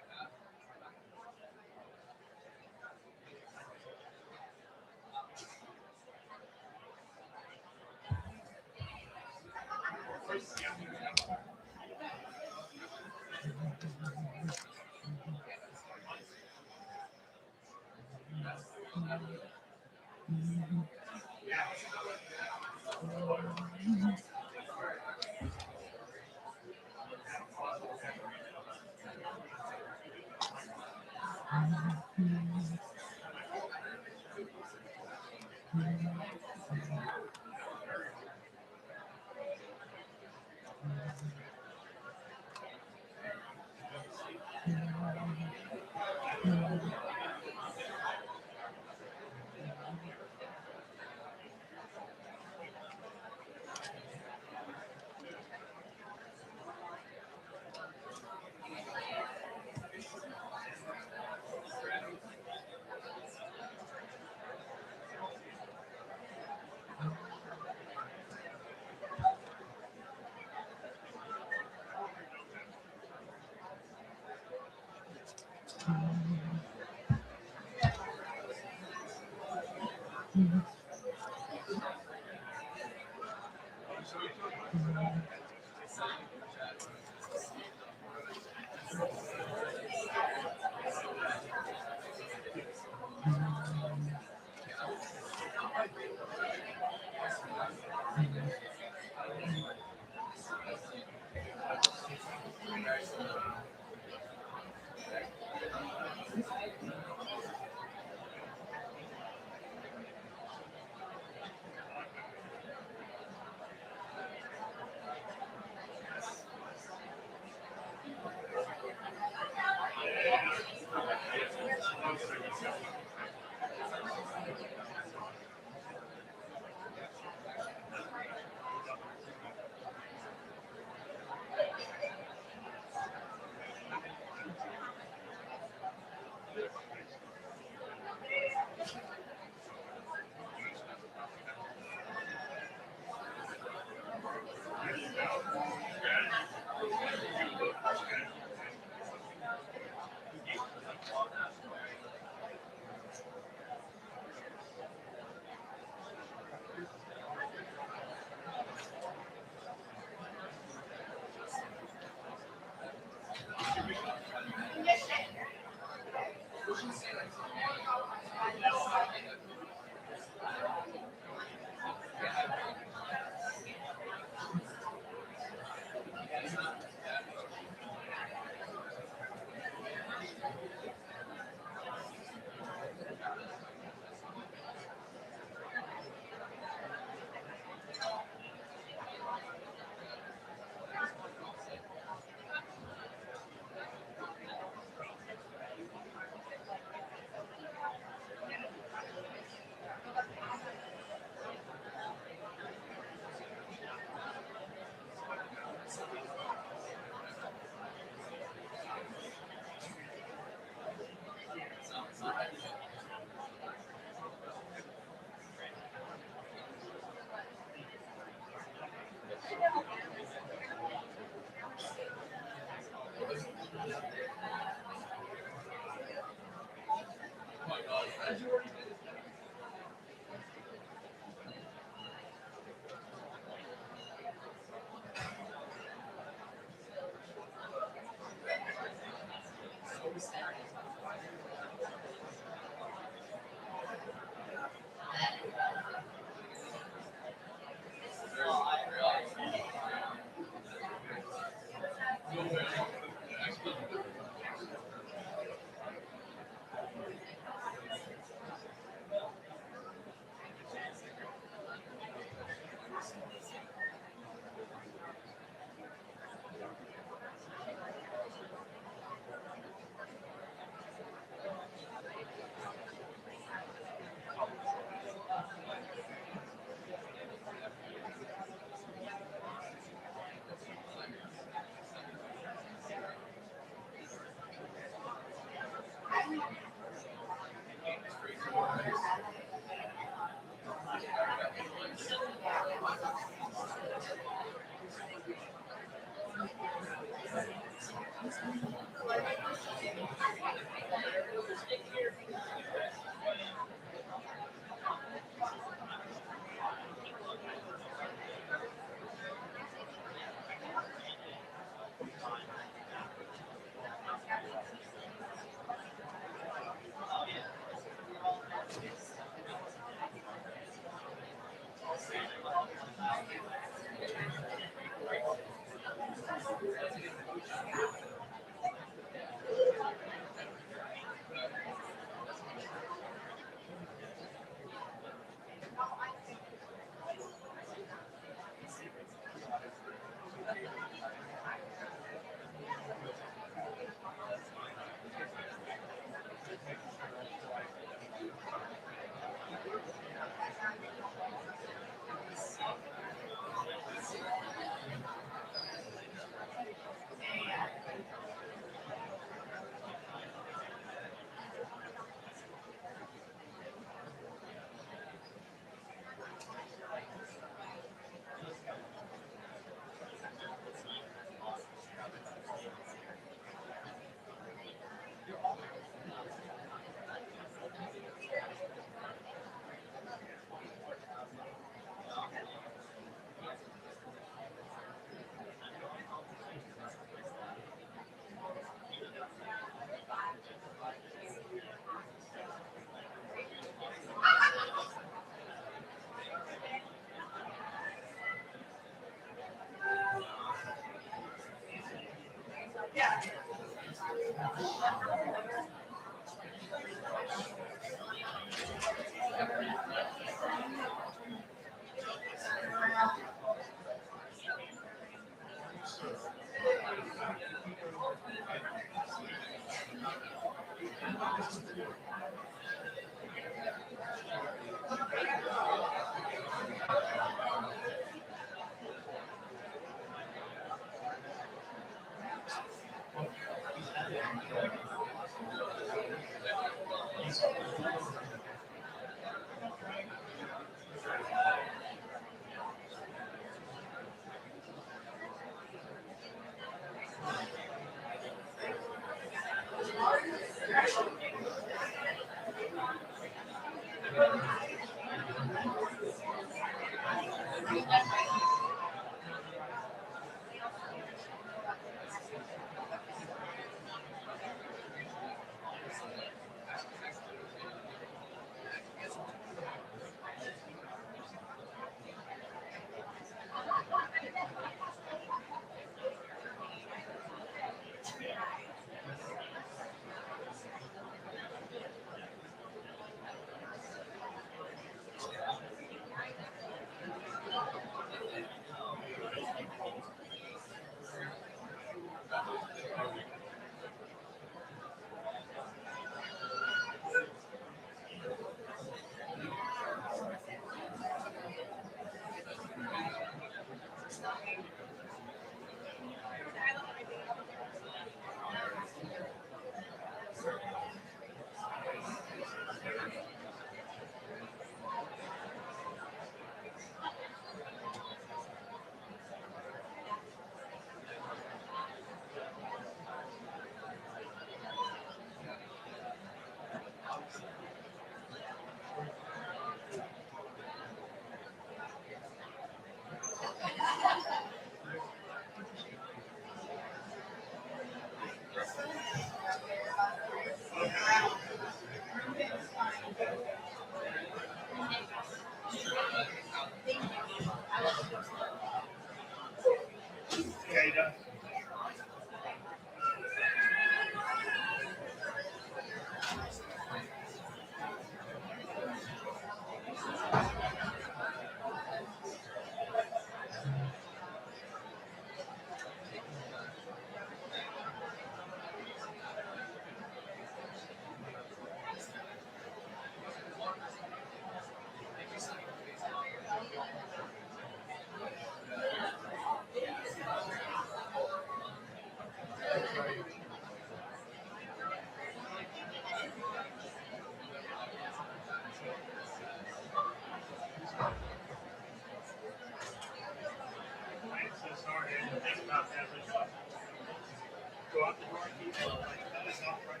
Go out the door, keep it like that is not right.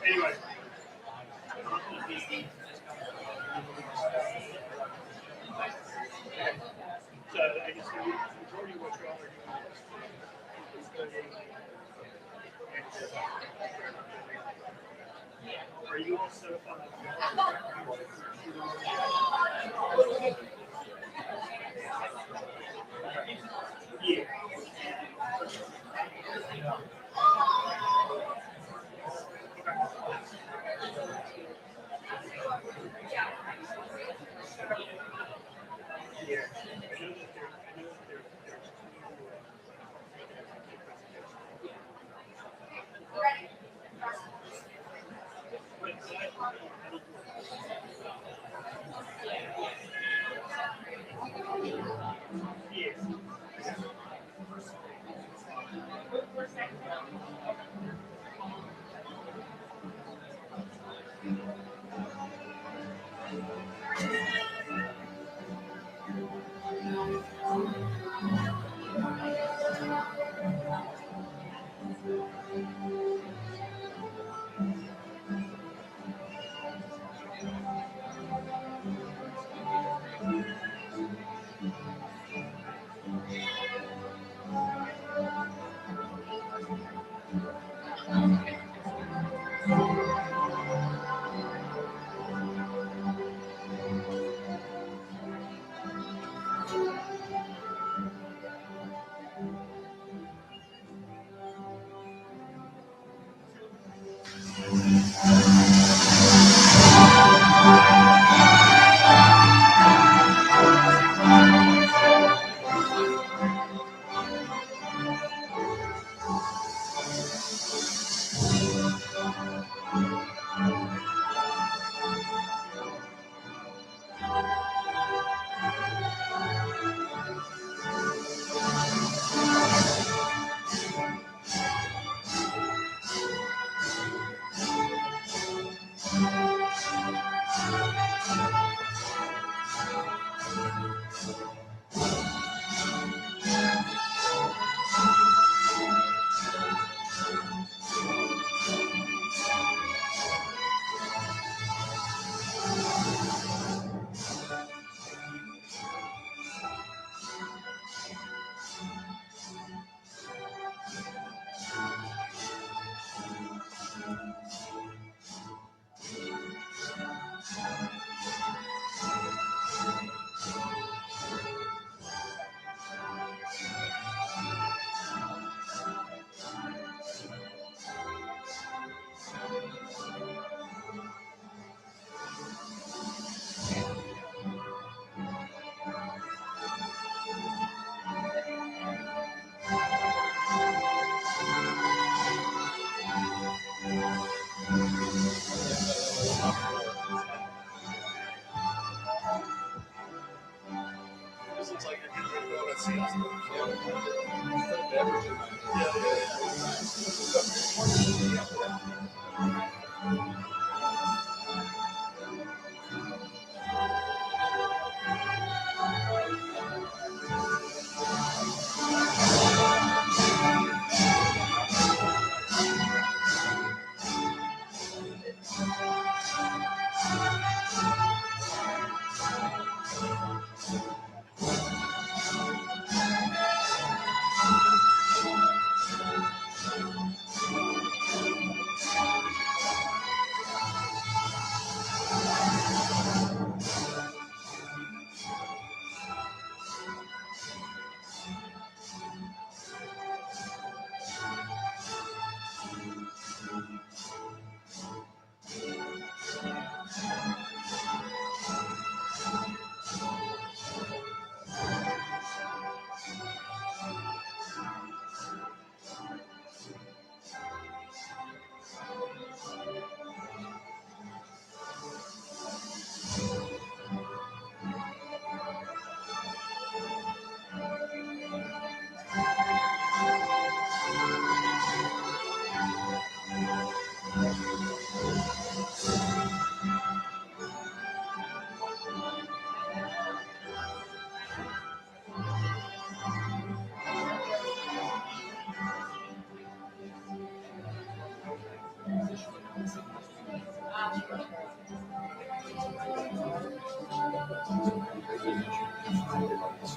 Anyway. So I guess the majority of what y'all are doing is studying. Are you all set up on that? Yeah. Yeah. This looks like you're getting rid of all that sales. I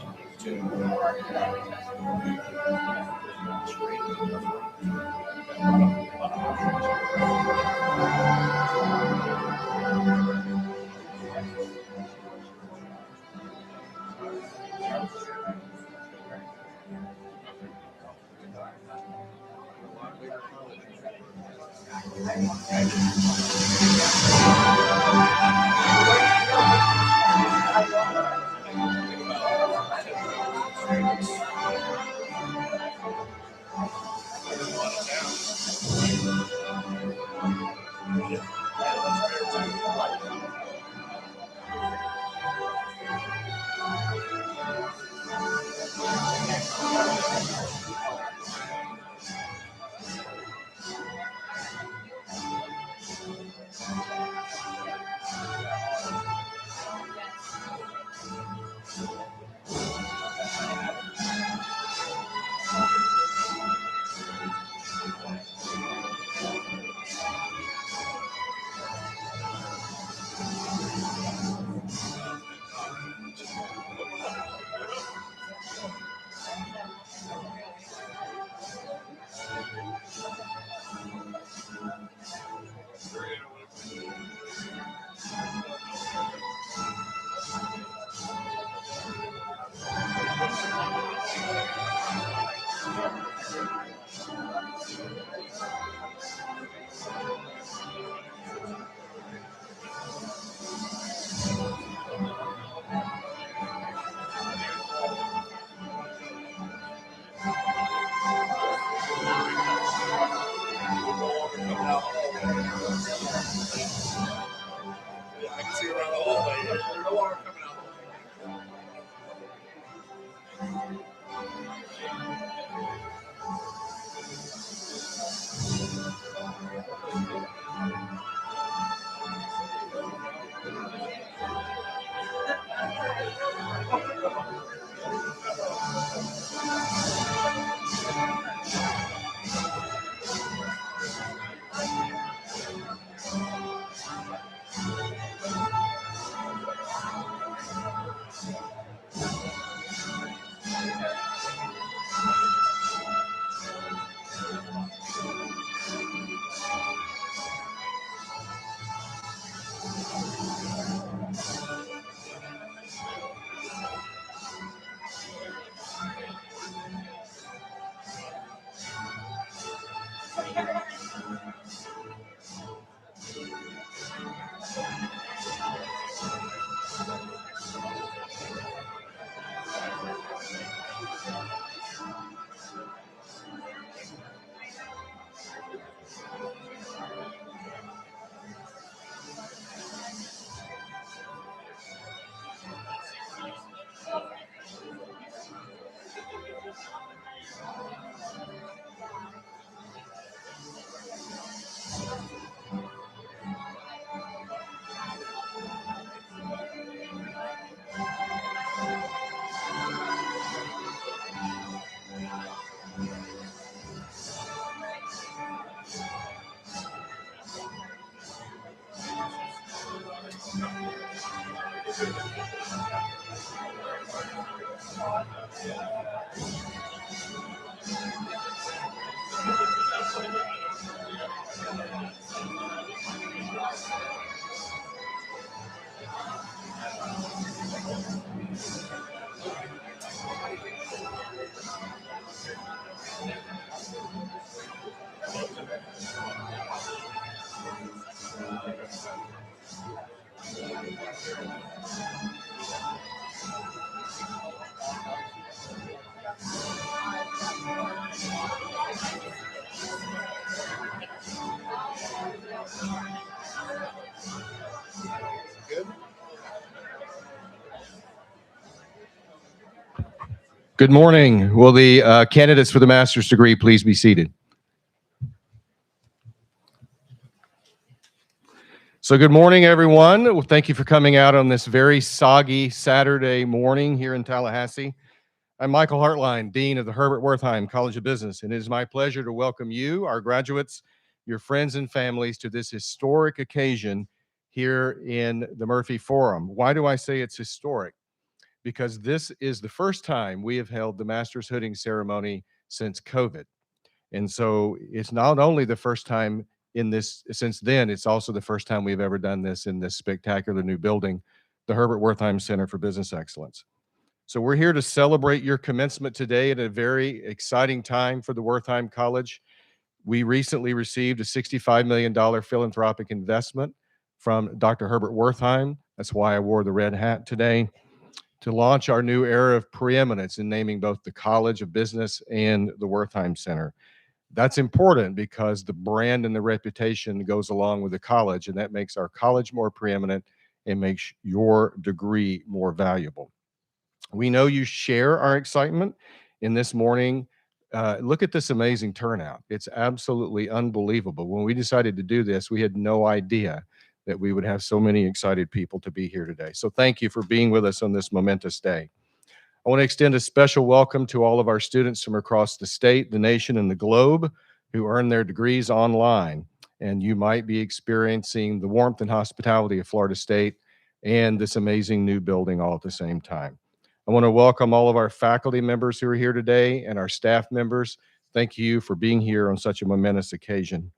can see around the hallway. There's no water coming out. Good morning. Will the candidates for the master's degree please be seated? So good morning, everyone. Well, thank you for coming out on this very soggy Saturday morning here in Tallahassee. I'm Michael Hartline, Dean of the Herbert Wertheim College of Business, and it is my pleasure to welcome you, our graduates, your friends and families, to this historic occasion here in the Murphy Forum. Why do I say it's historic? because this is the first time we have held the Masters hooding ceremony since COVID. And so it's not only the first time in this, since then, it's also the first time we've ever done this in this spectacular new building, the Herbert Wertheim Center for Business Excellence. So we're here to celebrate your commencement today at a very exciting time for the Wertheim College. We recently received a $65 million philanthropic investment from Dr. Herbert Wertheim. That's why I wore the red hat today, to launch our new era of preeminence in naming both the College of Business and the Wertheim Center. That's important because the brand and the reputation goes along with the college, and that makes our college more preeminent and makes your degree more valuable. We know you share our excitement in this morning. Look at this amazing turnout. It's absolutely unbelievable. When we decided to do this, we had no idea that we would have so many excited people to be here today. So thank you for being with us on this momentous day. I want to extend a special welcome to all of our students from across the state, the nation, and the globe who earn their degrees online. And you might be experiencing the warmth and hospitality of Florida State and this amazing new building all at the same time. I want to welcome all of our faculty members who are here today and our staff members. Thank you for being here on such a momentous occasion.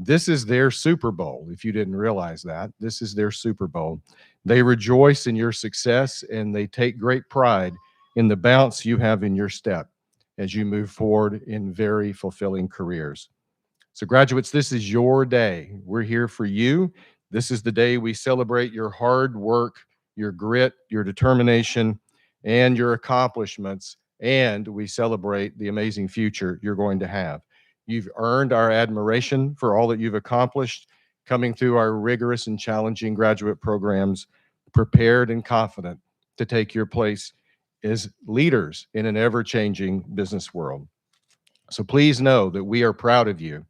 This is their Super Bowl, if you didn't realize that. This is their Super Bowl. They rejoice in your success, and they take great pride in the bounce you have in your step as you move forward in very fulfilling careers. So graduates, this is your day. We're here for you. This is the day we celebrate your hard work, your grit, your determination, and your accomplishments, and we celebrate the amazing future you're going to have. You've earned our admiration for all that you've accomplished, coming through our rigorous and challenging graduate programs, prepared and confident to take your place as leaders in an ever-changing business world. So please know that we are proud of you,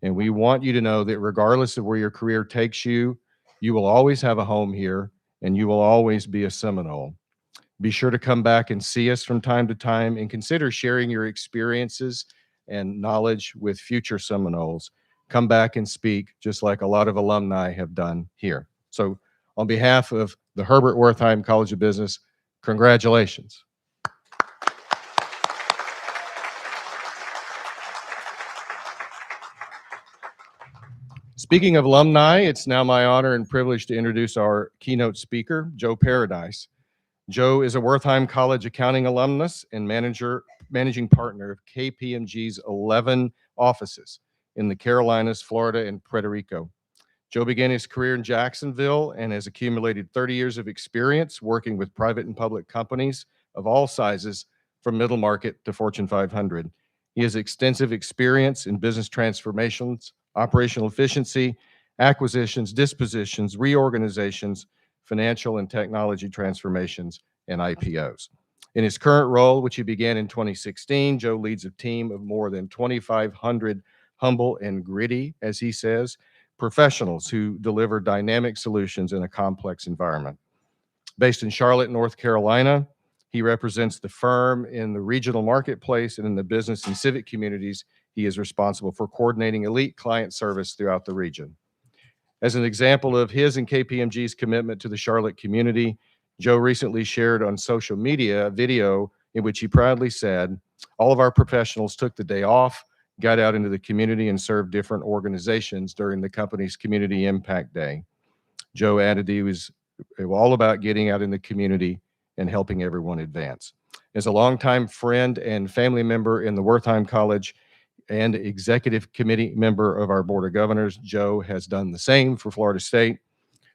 and we want you to know that regardless of where your career takes you, you will always have a home here, and you will always be a Seminole. Be sure to come back and see us from time to time, and consider sharing your experiences and knowledge with future Seminoles. Come back and speak, just like a lot of alumni have done here. So on behalf of the Herbert Wertheim College of Business, congratulations. Speaking of alumni, it's now my honor and privilege to introduce our keynote speaker, Joe Paradise. Joe is a Wertheim College accounting alumnus and managing partner of KPMG's 11 offices in the Carolinas, Florida, and Puerto Rico. Joe began his career in Jacksonville and has accumulated 30 years of experience working with private and public companies of all sizes, from middle market to Fortune 500. He has extensive experience in business transformations, operational efficiency, acquisitions, dispositions, reorganizations, financial and technology transformations, and IPOs. In his current role, which he began in 2016, Joe leads a team of more than 2,500 humble and gritty, as he says, professionals who deliver dynamic solutions in a complex environment. Based in Charlotte, North Carolina, he represents the firm in the regional marketplace, and in the business and civic communities, he is responsible for coordinating elite client service throughout the region. As an example of his and KPMG's commitment to the Charlotte community, Joe recently shared on social media a video in which he proudly said, "All of our professionals took the day off, got out into the community, and served different organizations during the company's Community Impact Day." Joe added he was all about getting out in the community and helping everyone advance. As a longtime friend and family member in the Wertheim College and executive committee member of our Board of Governors, Joe has done the same for Florida State,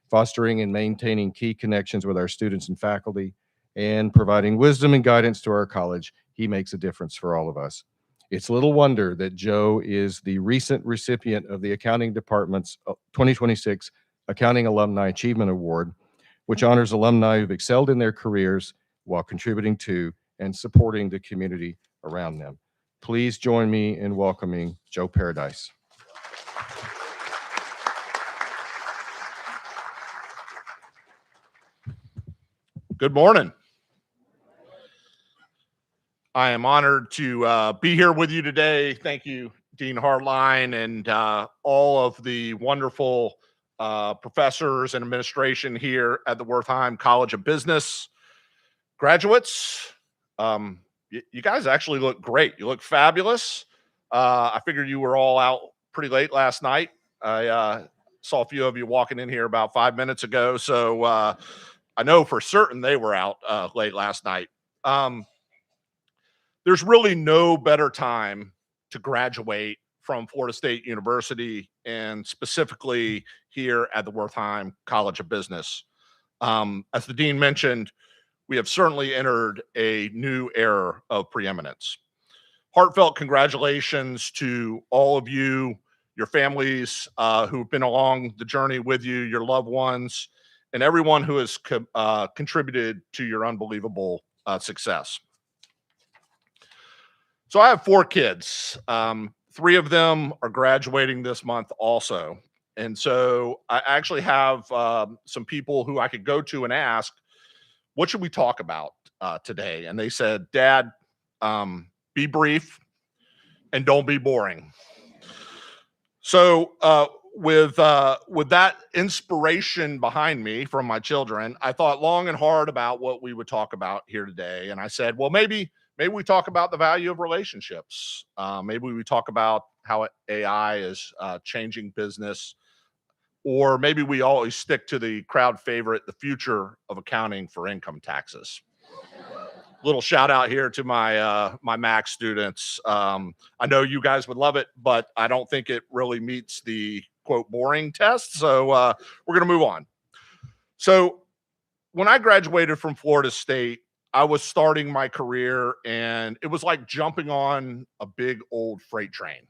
fostering and maintaining key connections with our students and faculty, and providing wisdom and guidance to our college. He makes a difference for all of us. It's little wonder that Joe is the recent recipient of the Accounting Department's 2026 Accounting Alumni Achievement Award, which honors alumni who've excelled in their careers while contributing to and supporting the community around them. Please join me in welcoming Joe Paradise. Good morning. I am honored to be here with you today. Thank you, Dean Hartline, and all of the wonderful professors and administration here at the Wertheim College of Business. Graduates, you guys actually look great. You look fabulous. I figured you were all out pretty late last night. I saw a few of you walking in here about 5 minutes ago, so I know for certain they were out late last night. There's really no better time to graduate from Florida State University, and specifically here at the Wertheim College of Business. As the dean mentioned, we have certainly entered a new era of preeminence. Heartfelt congratulations to all of you, your families who've been along the journey with you, your loved ones, and everyone who has contributed to your unbelievable success. So I have 4 kids. 3 of them are graduating this month also. And so I actually have some people who I could go to and ask, what should we talk about today? And they said, Dad, be brief and don't be boring. So with that inspiration behind me from my children, I thought long and hard about what we would talk about here today. And I said, well, maybe we talk about the value of relationships. Maybe we talk about how AI is changing business. Or maybe we always stick to the crowd favorite, the future of accounting for income taxes. Little shout out here to my my Mac students. I know you guys would love it, but I don't think it really meets the quote boring test. So we're going to move on. So when I graduated from Florida State, I was starting my career, and it was like jumping on a big old freight train.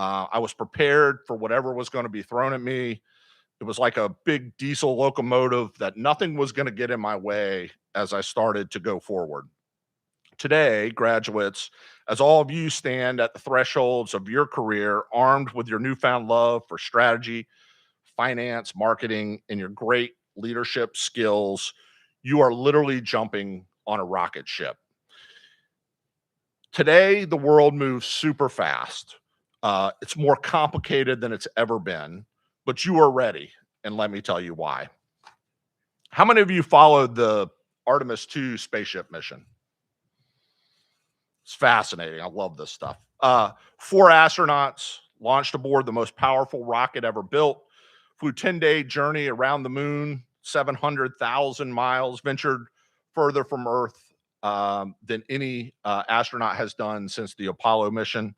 I was prepared for whatever was going to be thrown at me. It was like a big diesel locomotive that nothing was going to get in my way as I started to go forward. Today, graduates, as all of you stand at the thresholds of your career, armed with your newfound love for strategy, finance, marketing, and your great leadership skills, you are literally jumping on a rocket ship. Today, the world moves super fast. It's more complicated than it's ever been, but you are ready, and let me tell you why. How many of you followed the Artemis II spaceship mission? It's fascinating. I love this stuff. 4 astronauts launched aboard the most powerful rocket ever built, flew 10-day journey around the moon, 700,000 miles, ventured further from Earth than any astronaut has done since the Apollo mission.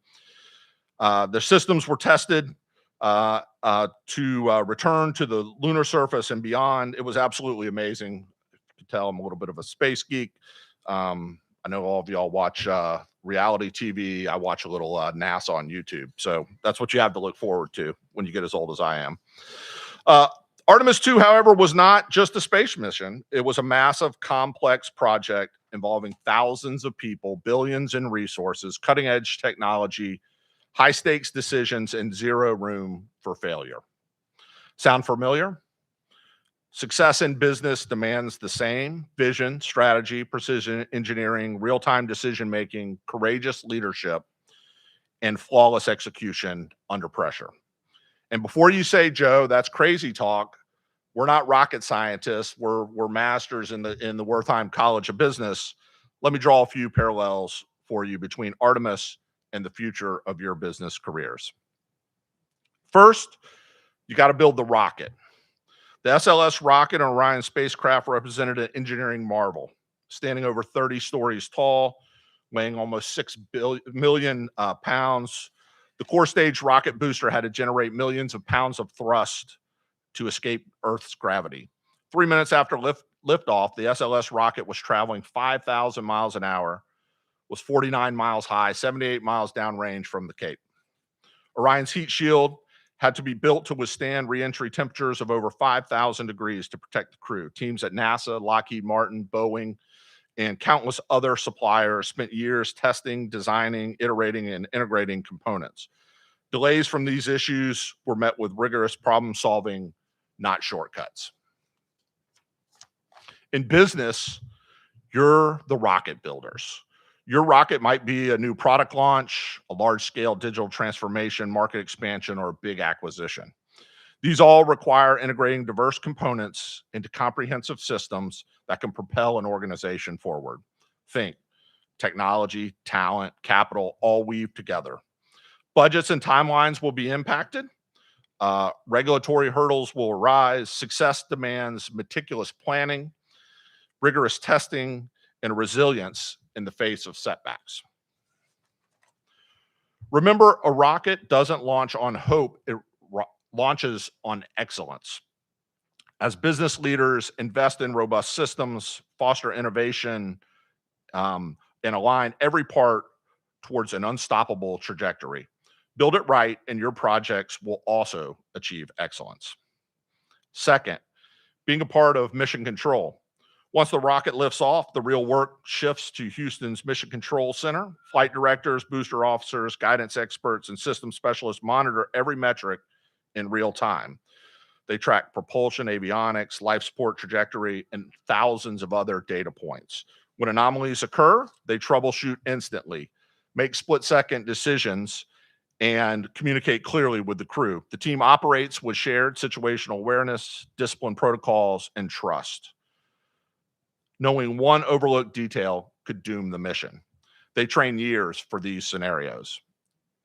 Their systems were tested to return to the lunar surface and beyond. It was absolutely amazing. You can tell I'm a little bit of a space geek. I know all of y'all watch reality TV. I watch a little NASA on YouTube. So that's what you have to look forward to when you get as old as I am. Artemis II, however, was not just a space mission. It was a massive, complex project involving thousands of people, billions in resources, cutting-edge technology, high-stakes decisions, and zero room for failure. Sound familiar? Success in business demands the same: vision, strategy, precision engineering, real-time decision-making, courageous leadership, and flawless execution under pressure. And before you say, Joe, that's crazy talk, we're not rocket scientists. We're masters in the Wertheim College of Business. Let me draw a few parallels for you between Artemis and the future of your business careers. First, you got to build the rocket. The SLS rocket and Orion spacecraft represented an engineering marvel, standing over 30 stories tall, weighing almost 6 million pounds. The core stage rocket booster had to generate millions of pounds of thrust to escape Earth's gravity. 3 minutes after liftoff, the SLS rocket was traveling 5,000 miles an hour, was 49 miles high, 78 miles downrange from the Cape. Orion's heat shield had to be built to withstand re-entry temperatures of over 5,000 degrees to protect the crew. Teams at NASA, Lockheed Martin, Boeing, and countless other suppliers spent years testing, designing, iterating, and integrating components. Delays from these issues were met with rigorous problem solving, not shortcuts. In business, you're the rocket builders. Your rocket might be a new product launch, a large-scale digital transformation, market expansion, or a big acquisition. These all require integrating diverse components into comprehensive systems that can propel an organization forward. Think technology, talent, capital, all weave together. Budgets and timelines will be impacted. Regulatory hurdles will arise. Success demands meticulous planning, rigorous testing, and resilience in the face of setbacks. Remember, a rocket doesn't launch on hope, it launches on excellence. As business leaders, invest in robust systems, foster innovation, and align every part towards an unstoppable trajectory. Build it right, and your projects will also achieve excellence. Second, being a part of mission control. Once the rocket lifts off, the real work shifts to Houston's Mission Control Center. Flight directors, booster officers, guidance experts, and system specialists monitor every metric in real time. They track propulsion, avionics, life support trajectory, and thousands of other data points. When anomalies occur, they troubleshoot instantly, make split-second decisions, and communicate clearly with the crew. The team operates with shared situational awareness, discipline protocols, and trust. Knowing one overlooked detail could doom the mission. They train years for these scenarios.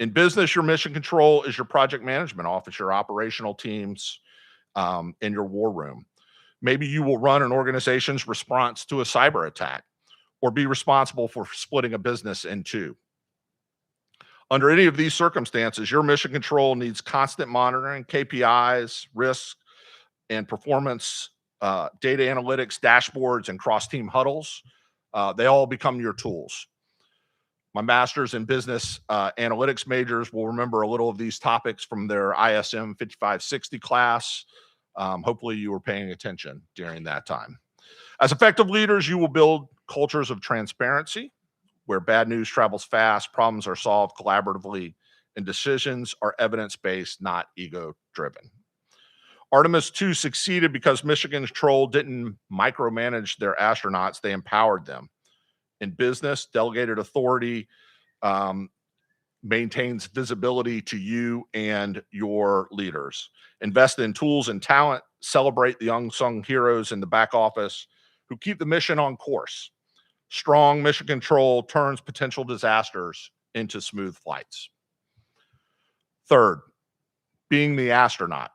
In business, your mission control is your project management office, your operational teams, in your war room. Maybe you will run an organization's response to a cyber attack or be responsible for splitting a business in two. Under any of these circumstances, your mission control needs constant monitoring, KPIs, risk, and performance, data analytics, dashboards, and cross-team huddles. They all become your tools. My master's in business analytics majors will remember a little of these topics from their ISM 5560 class. Hopefully you were paying attention during that time. As effective leaders, you will build cultures of transparency, where bad news travels fast, problems are solved collaboratively, and decisions are evidence-based, not ego-driven. Artemis II succeeded because Mission Control didn't micromanage their astronauts, they empowered them. In business, delegated authority maintains visibility to you and your leaders. Invest in tools and talent, celebrate the unsung heroes in the back office who keep the mission on course. Strong mission control turns potential disasters into smooth flights. Third, being the astronaut.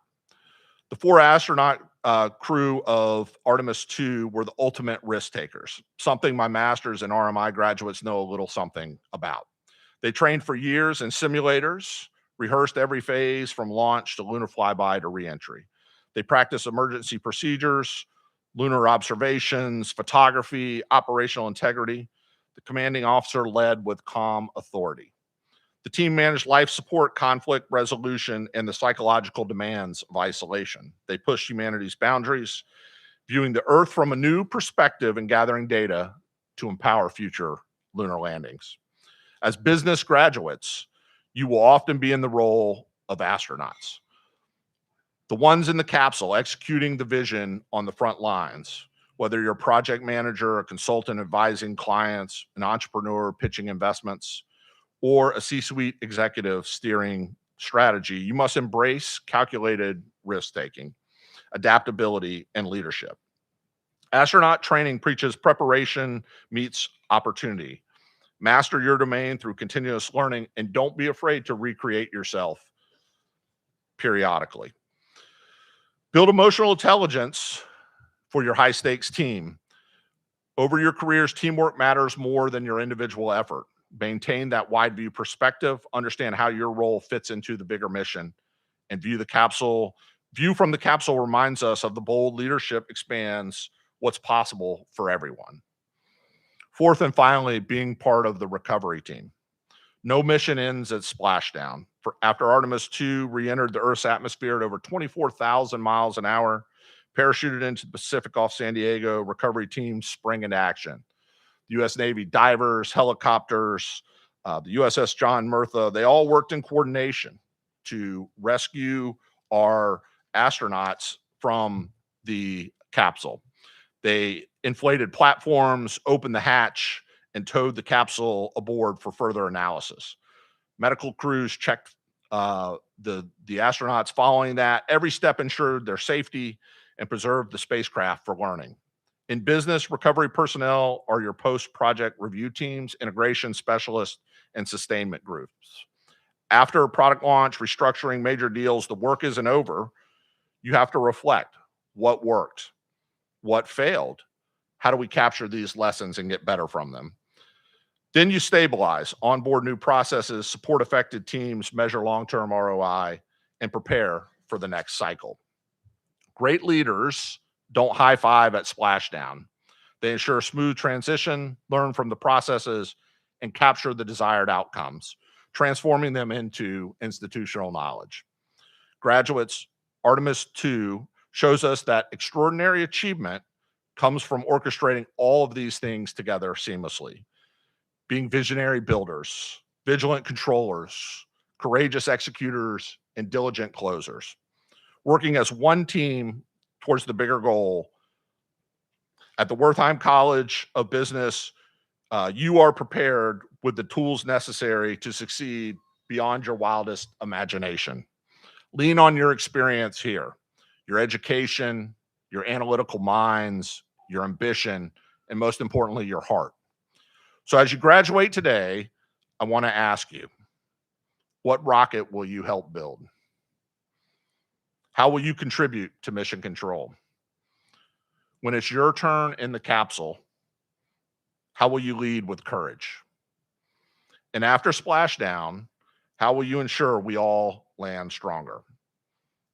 The 4 astronaut crew of Artemis II were the ultimate risk takers, something my master's and RMI graduates know a little something about. They trained for years in simulators, rehearsed every phase from launch to lunar flyby to reentry. They practiced emergency procedures, lunar observations, photography, operational integrity. The commanding officer led with calm authority. The team managed life support, conflict resolution, and the psychological demands of isolation. They pushed humanity's boundaries, viewing the Earth from a new perspective and gathering data to empower future lunar landings. As business graduates, you will often be in the role of astronauts. The ones in the capsule executing the vision on the front lines, whether you're a project manager, a consultant advising clients, an entrepreneur pitching investments, or a C-suite executive steering strategy, you must embrace calculated risk-taking, adaptability, and leadership. Astronaut training preaches preparation meets opportunity. Master your domain through continuous learning, and don't be afraid to recreate yourself periodically. Build emotional intelligence for your high-stakes team. Over your careers, teamwork matters more than your individual effort. Maintain that wide view perspective, understand how your role fits into the bigger mission, and view from the capsule reminds us of the bold leadership expands what's possible for everyone. Fourth and finally, being part of the recovery team. No mission ends at splashdown. After Artemis II re-entered the Earth's atmosphere at over 24,000 miles an hour, parachuted into the Pacific off San Diego, recovery teams spring into action. The U.S. Navy divers, helicopters, the USS John Murtha, they all worked in coordination to rescue our astronauts from the capsule. They inflated platforms, opened the hatch, and towed the capsule aboard for further analysis. Medical crews checked The astronauts following that, every step ensured their safety and preserved the spacecraft for learning. In business, recovery personnel are your post-project review teams, integration specialists, and sustainment groups. After a product launch, restructuring, major deals, the work isn't over. You have to reflect what worked, what failed, how do we capture these lessons and get better from them? Then you stabilize, onboard new processes, support affected teams, measure long-term ROI, and prepare for the next cycle. Great leaders don't high five at splashdown. They ensure smooth transition, learn from the processes, and capture the desired outcomes, transforming them into institutional knowledge. Graduates, Artemis II shows us that extraordinary achievement comes from orchestrating all of these things together seamlessly. Being visionary builders, vigilant controllers, courageous executors, and diligent closers. Working as one team towards the bigger goal. At the Wertheim College of Business, you are prepared with the tools necessary to succeed beyond your wildest imagination. Lean on your experience here, your education, your analytical minds, your ambition, and most importantly, your heart. So as you graduate today, I want to ask you, what rocket will you help build? How will you contribute to mission control? When it's your turn in the capsule, how will you lead with courage? And after splashdown, how will you ensure we all land stronger?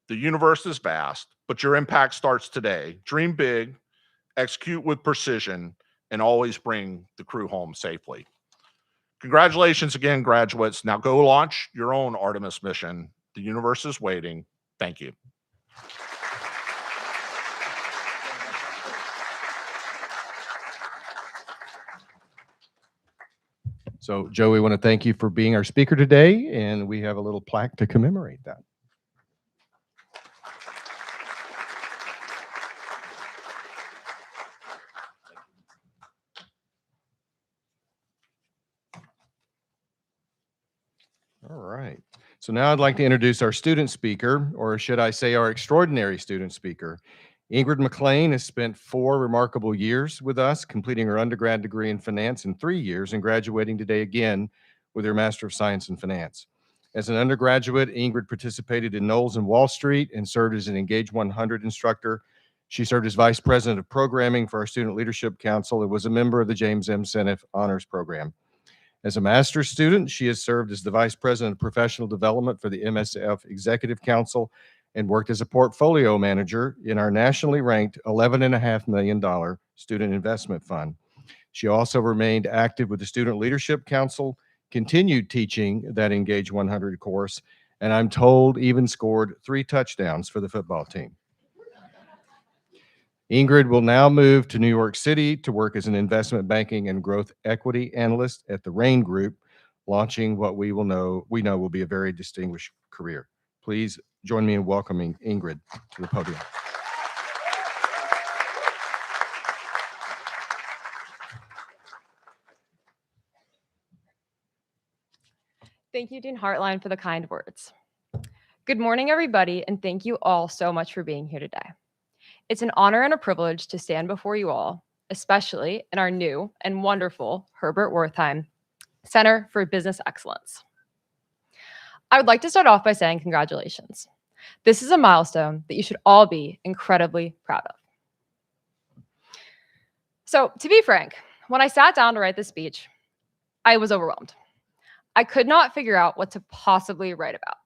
The universe is vast, but your impact starts today. Dream big, execute with precision, and always bring the crew home safely. Congratulations again, graduates. Now go launch your own Artemis mission. The universe is waiting. Thank you. So, Joe, we want to thank you for being our speaker today, and we have a little plaque to commemorate that. All right. So now I'd like to introduce our student speaker, or should I say our extraordinary student speaker. Ingrid McLean has spent 4 remarkable years with us, completing her undergrad degree in finance in 3 years and graduating today again with her Master of Science in Finance. As an undergraduate, Ingrid participated in Knowles and Wall Street and served as an Engage 100 instructor. She served as Vice President of Programming for our Student Leadership Council and was a member of the James M. Seneff Honors Program. As a master's student, she has served as the Vice President of Professional Development for the MSF Executive Council and worked as a portfolio manager in our nationally ranked $11.5 million student investment fund. She also remained active with the Student Leadership Council, continued teaching that Engage 100 course, and I'm told even scored 3 touchdowns for the football team. Ingrid will now move to New York City to work as an investment banking and growth equity analyst at the Rain Group, launching what we know will be a very distinguished career. Please join me in welcoming Ingrid to the podium. Thank you, Dean Hartline, for the kind words. Good morning, everybody, and thank you all so much for being here today. It's an honor and a privilege to stand before you all, especially in our new and wonderful Herbert Wertheim Center for Business Excellence. I would like to start off by saying congratulations. This is a milestone that you should all be incredibly proud of. So, to be frank, when I sat down to write this speech, I was overwhelmed. I could not figure out what to possibly write about.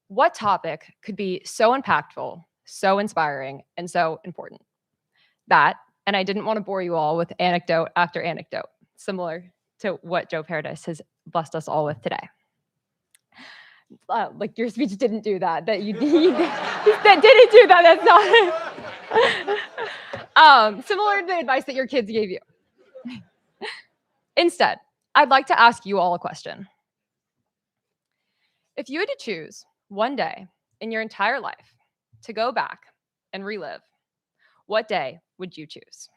What topic could be so impactful, so inspiring, and so important? That, and I didn't want to bore you all with anecdote after anecdote, similar to what Joe Paradise has blessed us all with today. Like your speech didn't do that. That didn't do that. That's not similar to the advice that your kids gave you. Instead, I'd like to ask you all a question. If you had to choose one day in your entire life to go back and relive, what day would you choose?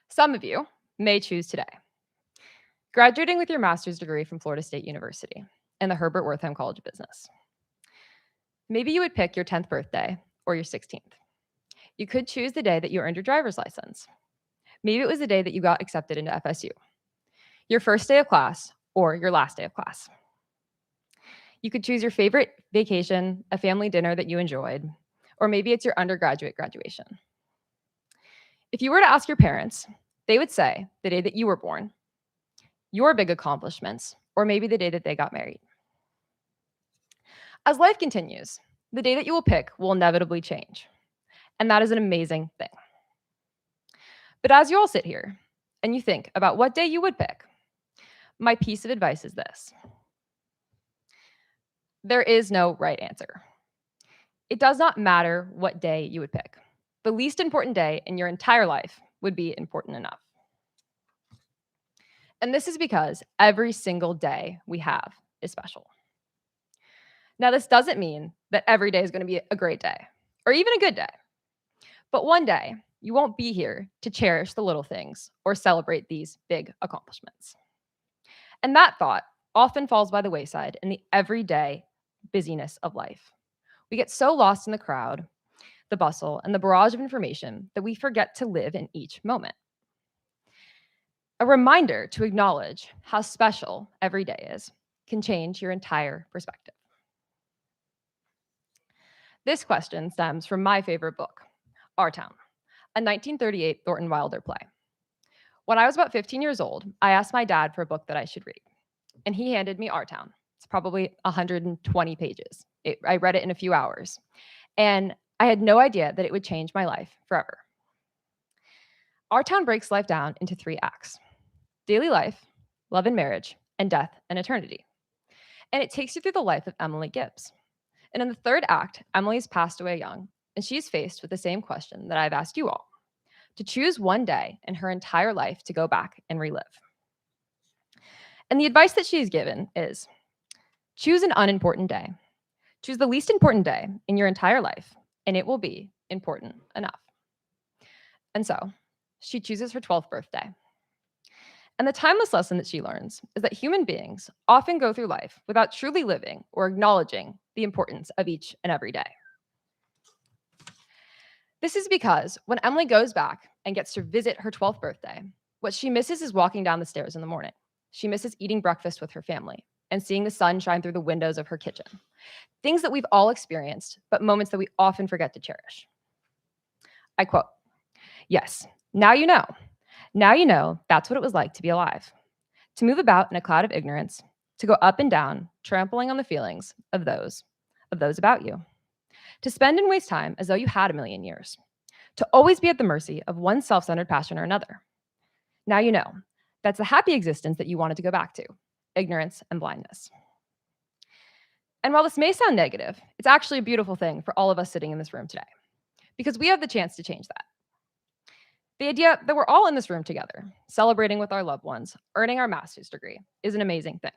Some of you may choose today. graduating with your master's degree from Florida State University and the Herbert Wertheim College of Business. Maybe you would pick your 10th birthday or your 16th. You could choose the day that you earned your driver's license. Maybe it was the day that you got accepted into FSU, your first day of class, or your last day of class. You could choose your favorite vacation, a family dinner that you enjoyed, or maybe it's your undergraduate graduation. If you were to ask your parents, they would say the day that you were born, your big accomplishments, or maybe the day that they got married. As life continues, the day that you will pick will inevitably change, and that is an amazing thing. But as you all sit here and you think about what day you would pick, my piece of advice is this. There is no right answer. It does not matter what day you would pick. The least important day in your entire life would be important enough. And this is because every single day we have is special. Now, this doesn't mean that every day is going to be a great day or even a good day. But one day, you won't be here to cherish the little things or celebrate these big accomplishments. And that thought often falls by the wayside in the everyday busyness of life. We get so lost in the crowd, the bustle, and the barrage of information that we forget to live in each moment. A reminder to acknowledge how special every day is can change your entire perspective. This question stems from my favorite book, Our Town, a 1938 Thornton Wilder play. When I was about 15 years old, I asked my dad for a book that I should read, and he handed me Our Town. It's probably 120 pages. I read it in a few hours, and I had no idea that it would change my life forever. Our Town breaks life down into 3 acts: daily life, love and marriage, and death and eternity. And it takes you through the life of Emily Gibbs. And in the 3rd act, Emily's passed away young, and she's faced with the same question that I've asked you all: to choose one day in her entire life to go back and relive. And the advice that she's given is, choose an unimportant day. Choose the least important day in your entire life, and it will be important enough. And so, she chooses her 12th birthday. And the timeless lesson that she learns is that human beings often go through life without truly living or acknowledging the importance of each and every day. This is because when Emily goes back and gets to visit her 12th birthday, what she misses is walking down the stairs in the morning. She misses eating breakfast with her family and seeing the sun shine through the windows of her kitchen. Things that we've all experienced, but moments that we often forget to cherish. I quote, "Yes, now you know. Now you know that's what it was like to be alive. To move about in a cloud of ignorance, to go up and down, trampling on the feelings of those about you. To spend and waste time as though you had a million years. To always be at the mercy of one self-centered passion or another. Now you know. That's the happy existence that you wanted to go back to, ignorance and blindness." And while this may sound negative, it's actually a beautiful thing for all of us sitting in this room today, because we have the chance to change that. The idea that we're all in this room together, celebrating with our loved ones, earning our master's degree, is an amazing thing.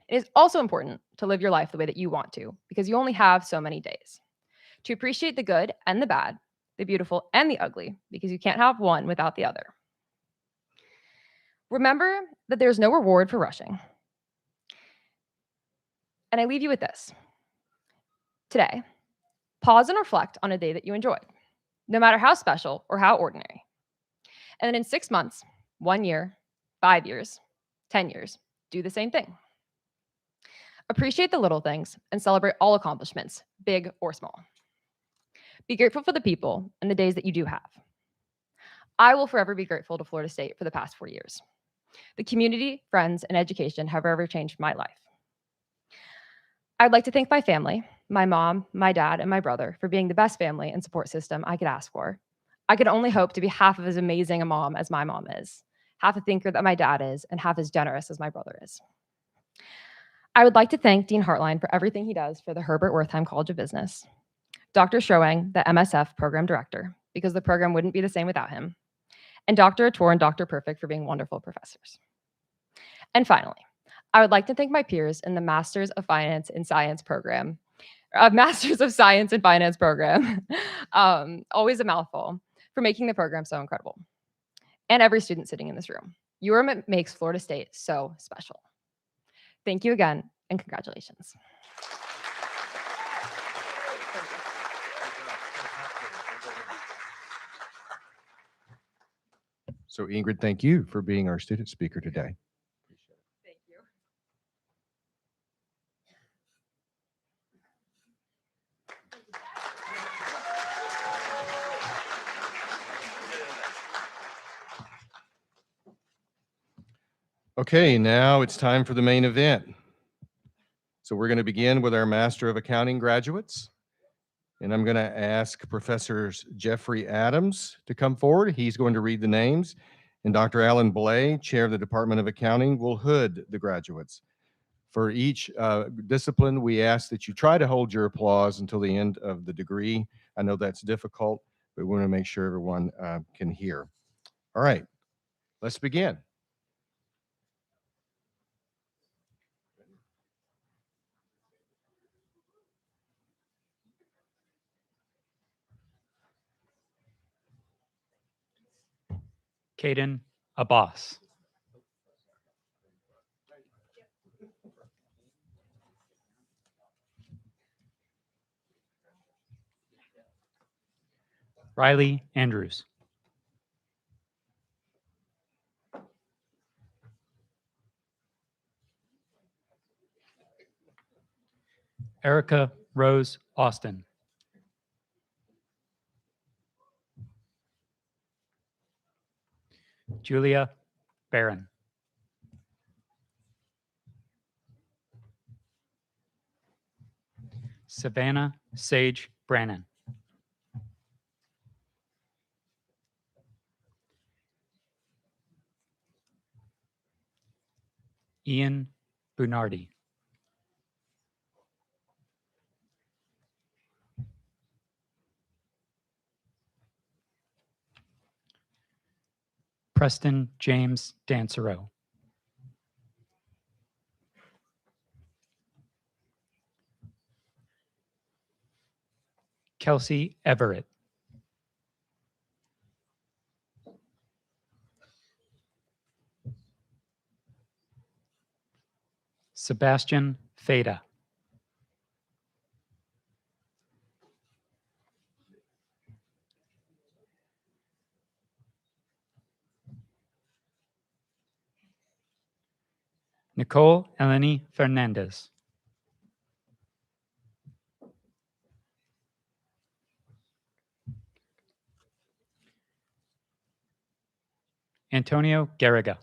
It is also important to live your life the way that you want to, because you only have so many days. To appreciate the good and the bad, the beautiful and the ugly, because you can't have one without the other. Remember that there's no reward for rushing. And I leave you with this. Today, pause and reflect on a day that you enjoyed, no matter how special or how ordinary. And then in 6 months, 1 year, 5 years, 10 years, do the same thing. Appreciate the little things and celebrate all accomplishments, big or small. Be grateful for the people and the days that you do have. I will forever be grateful to Florida State for the past 4 years. The community, friends, and education have forever changed my life. I'd like to thank my family, my mom, my dad, and my brother for being the best family and support system I could ask for. I could only hope to be half of as amazing a mom as my mom is, half a thinker that my dad is, and half as generous as my brother is. I would like to thank Dean Hartline for everything he does for the Herbert Wertheim College of Business, Dr. Schroeng, the MSF program director, because the program wouldn't be the same without him, and Dr. Ator and Dr. Perfect for being wonderful professors. And finally, I would like to thank my peers in the Masters of Finance and Science program, Masters of Science and Finance program, always a mouthful, for making the program so incredible. And every student sitting in this room. You are what makes Florida State so special. Thank you again, and congratulations. So Ingrid, thank you for being our student speaker today. Thank you. Okay, now it's time for the main event. So we're going to begin with our Master of Accounting graduates. And I'm going to ask Professors Jeffrey Adams to come forward. He's going to read the names. And Dr. Alan Blay, Chair of the Department of Accounting, will hood the graduates. For each discipline, we ask that you try to hold your applause until the end of the degree. I know that's difficult, but we want to make sure everyone can hear. All right, let's begin. Caden Abbas. Riley Andrews. Erica Rose Austin. Julia Barron. Savannah Sage Brannon. Ian Bunardi. Preston James Dansereau. Kelsey Everett. Sebastian Feda. Nicole Eleni Fernandez. Antonio Garriga.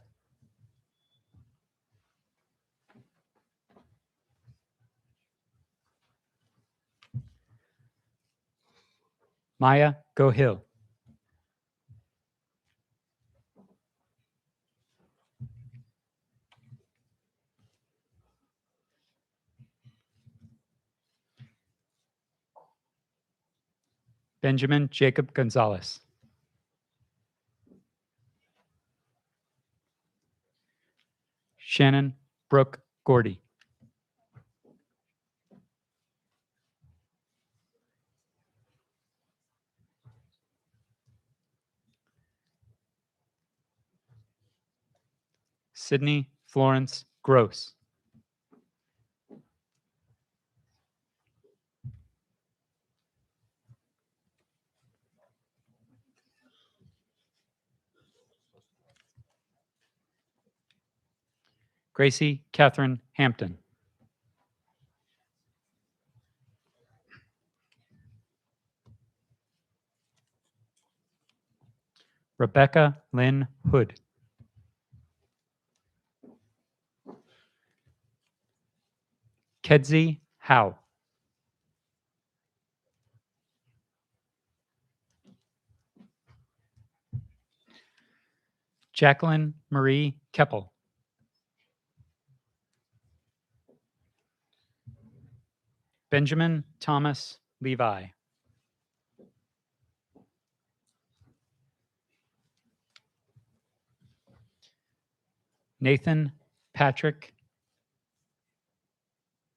Maya Gohil. Benjamin Jacob Gonzalez. Shannon Brooke Gordy. Sydney Florence Gross. Gracie Catherine Hampton. Rebecca Lynn Hood. Kedzie Howe. Jacqueline Marie Keppel. Benjamin Thomas Levi. Nathan Patrick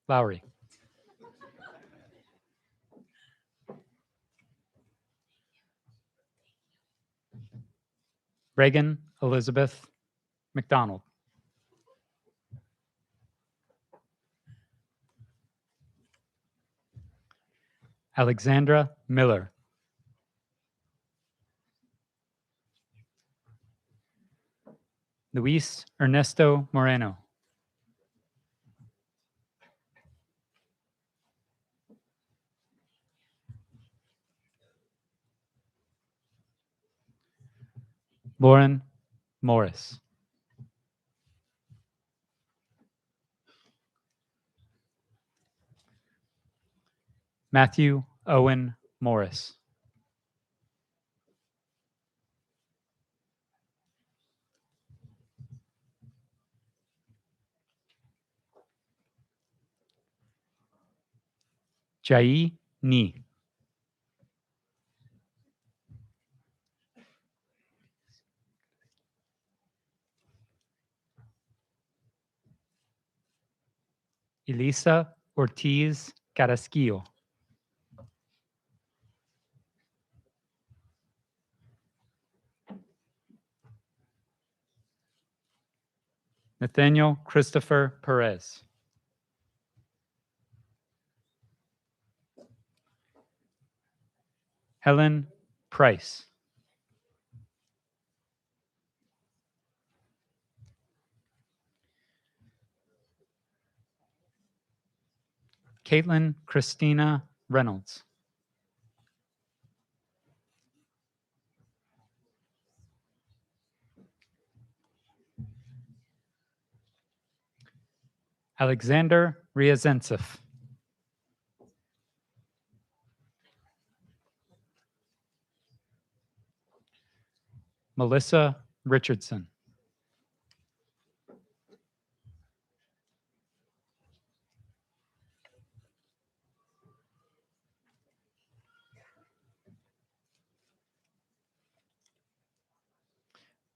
Lowry. Reagan Elizabeth McDonald. Alexandra Miller. Luis Ernesto Moreno. Lauren Morris. Matthew Owen Morris. Jai Ni. Elisa Ortiz Carrasquillo. Nathaniel Christopher Perez. Helen Price. Caitlin Christina Reynolds. Alexander Ryazantsev. Melissa Richardson.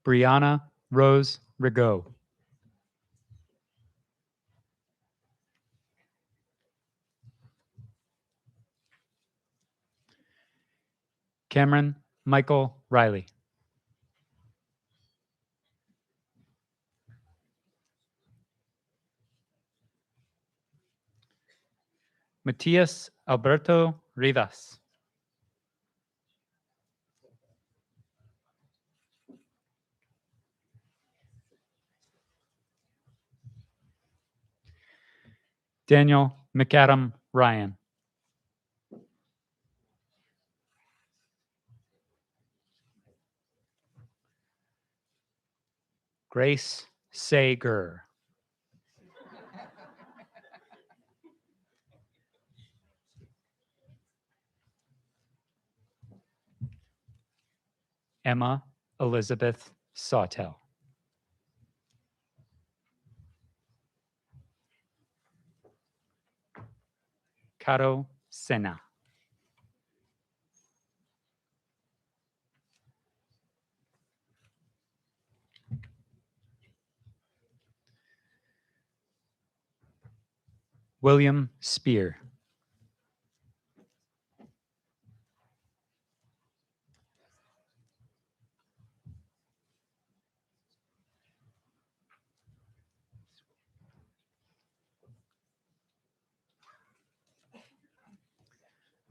Brianna Rose Rigaud. Cameron Michael Riley. Matias Alberto Rivas. Daniel McAdam Ryan. Grace Sager. Emma Elizabeth Sawtell. Caro Sena. William Spear.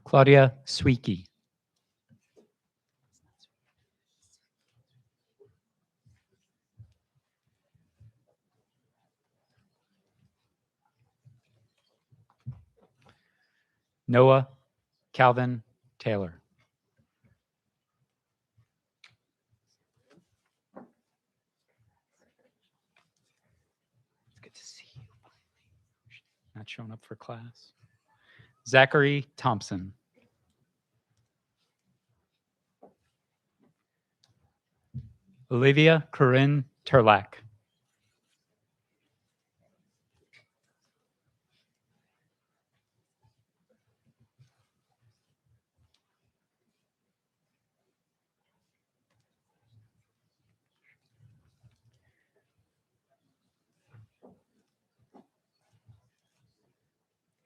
Claudia Sweeky. Noah Calvin Taylor. It's good to see you finally. Not showing up for class. Zachary Thompson. Olivia Corinne Turlack.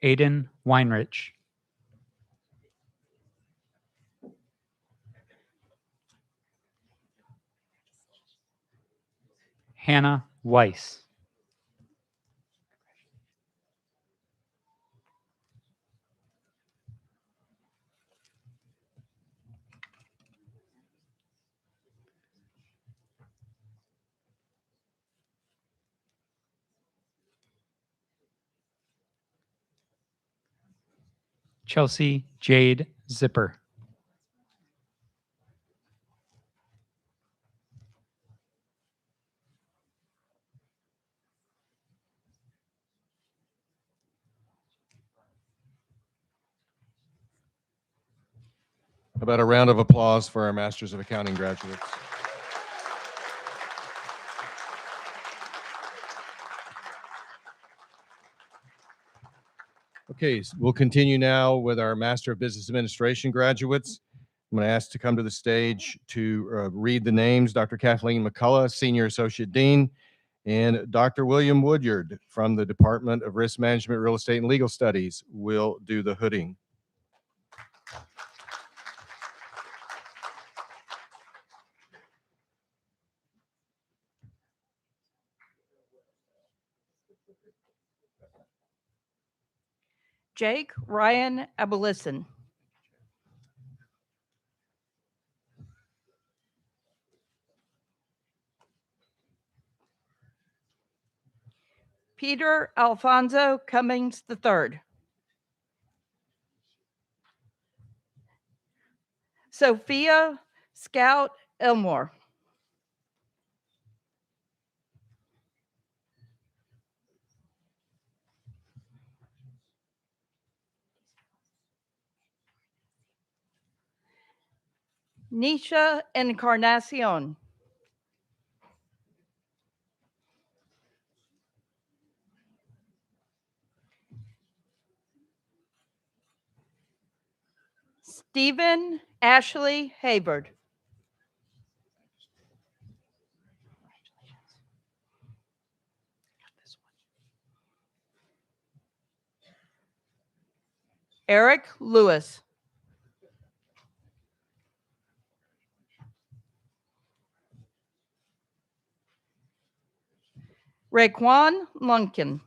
Aiden Weinrich. Hannah Weiss. Chelsea Jade Zipper. How about a round of applause for our Masters of Accounting graduates? Okay, so we'll continue now with our Master of Business Administration graduates. I'm going to ask to come to the stage to read the names. Dr. Kathleen McCullough, Senior Associate Dean, and Dr. William Woodyard from the Department of Risk Management, Real Estate, and Legal Studies will do the hooding. Jake Ryan Abelisson. Peter Alfonso Cummings III. Sophia Scout Elmore. Nisha Encarnacion. Stephen Ashley Hayward. Eric Lewis. Raekwon Lunkin.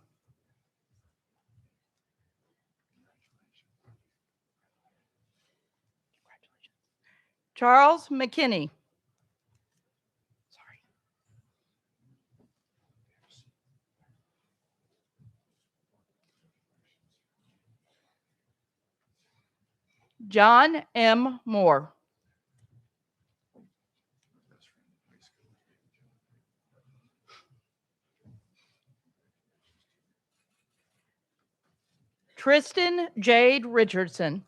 Charles McKinney. John M. Moore. Tristan Jade Richardson.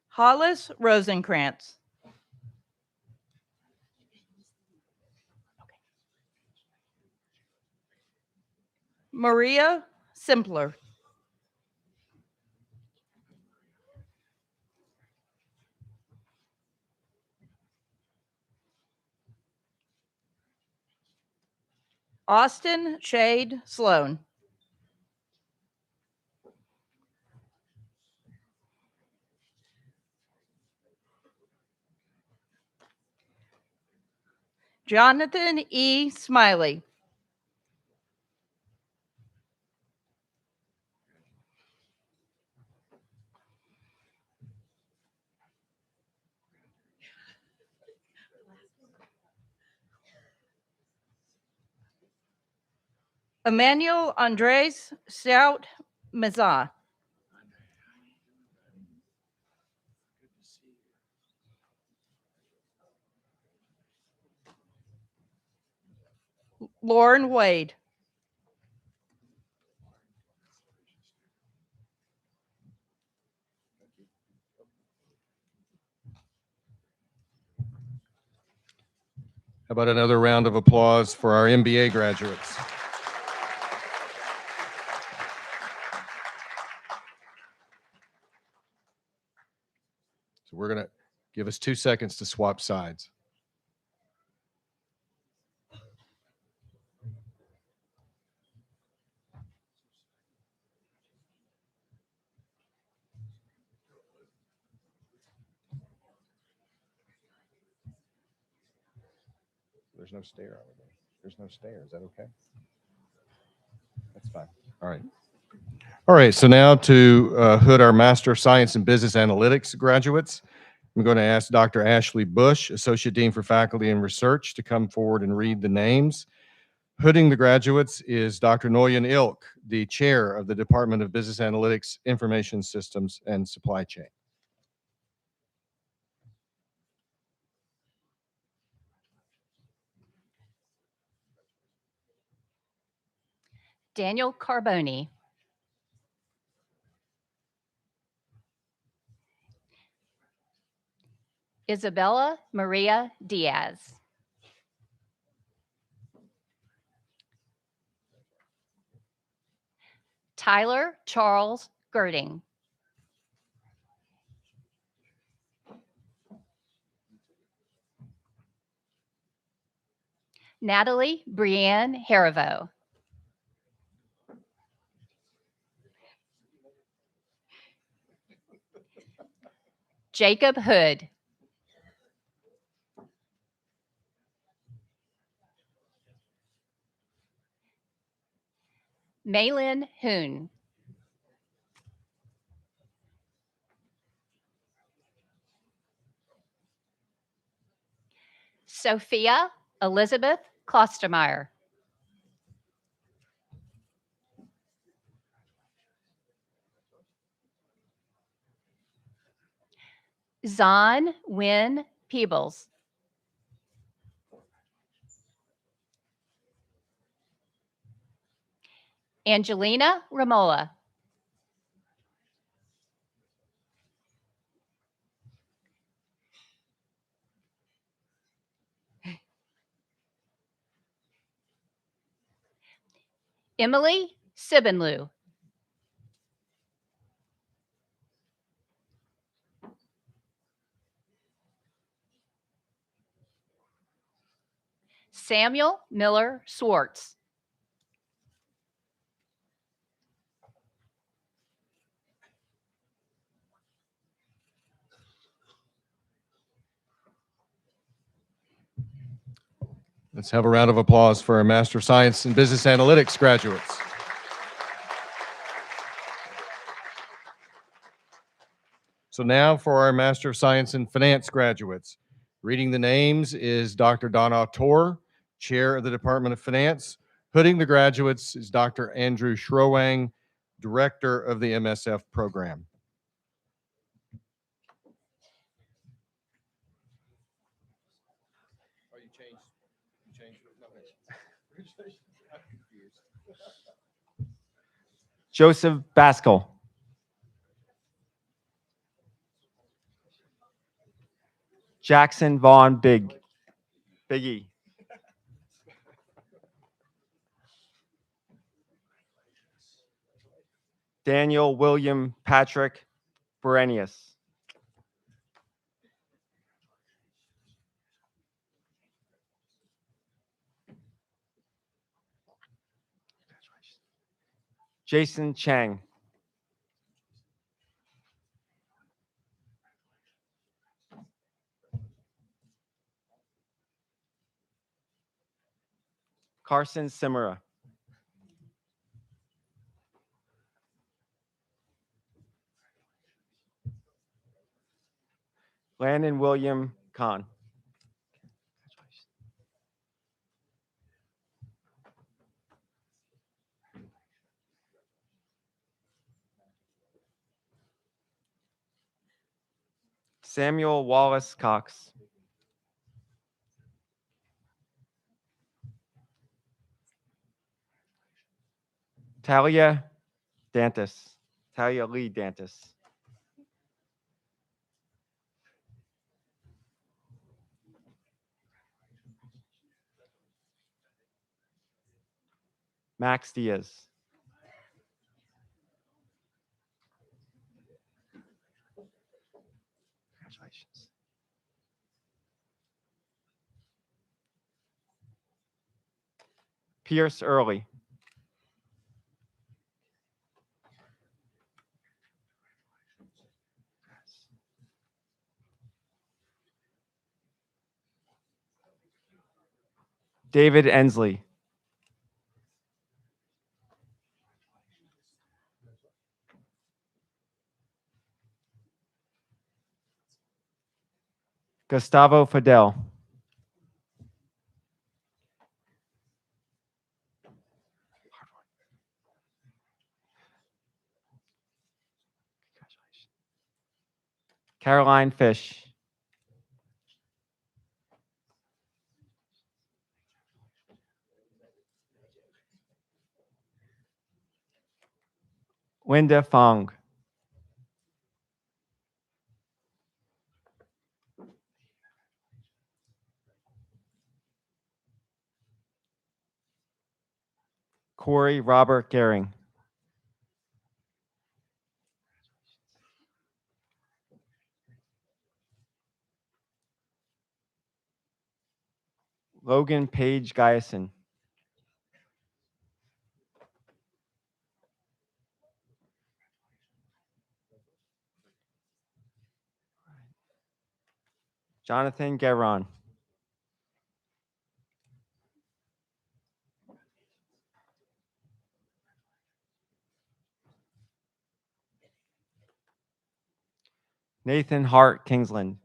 Hollis Rosenkrantz. Maria Simpler. Austin Shade Sloan. Jonathan E. Smiley. Emmanuel Andres Stout Mazza. Lauren Wade. How about another round of applause for our MBA graduates? So we're going to give us 2 seconds to swap sides. There's no stair over there. There's no stair. Is that okay? That's fine. All right. All right. So now to hood our Master of Science in Business Analytics graduates. I'm going to ask Dr. Ashley Bush, Associate Dean for Faculty and Research, to come forward and read the names. Hooding the graduates is Dr. Noyan Ilk, the Chair of the Department of Business Analytics, Information Systems, and Supply Chain. Daniel Carboni. Isabella Maria Diaz. Tyler Charles Girding. Natalie Brienne Harivo. Jacob Hood. Maylin Hoon. Sophia Elizabeth Klostermeyer. Zahn Wynn Peebles. Angelina Ramola. Emily Sibbenlu. Samuel Miller Swartz. Let's have a round of applause for our Master of Science in Business Analytics graduates. So now for our Master of Science in Finance graduates. Reading the names is Dr. Donna Tor, Chair of the Department of Finance. Hooding the graduates is Dr. Andrew Schroewang, Director of the MSF program. Joseph Baskell. Jackson Vaughn Biggie. Daniel William Patrick Berenius. Jason Chang. Carson Simera. Landon William Kahn. Samuel Wallace Cox. Talia Dantas. Talia Lee Dantas. Max Diaz. Congratulations. Pierce Early. David Ensley. Gustavo Fidel. Caroline Fish. Linda Fong. Corey Robert Gehring. Logan Page Guyson. Jonathan Gueron. Nathan Hart Kingsland.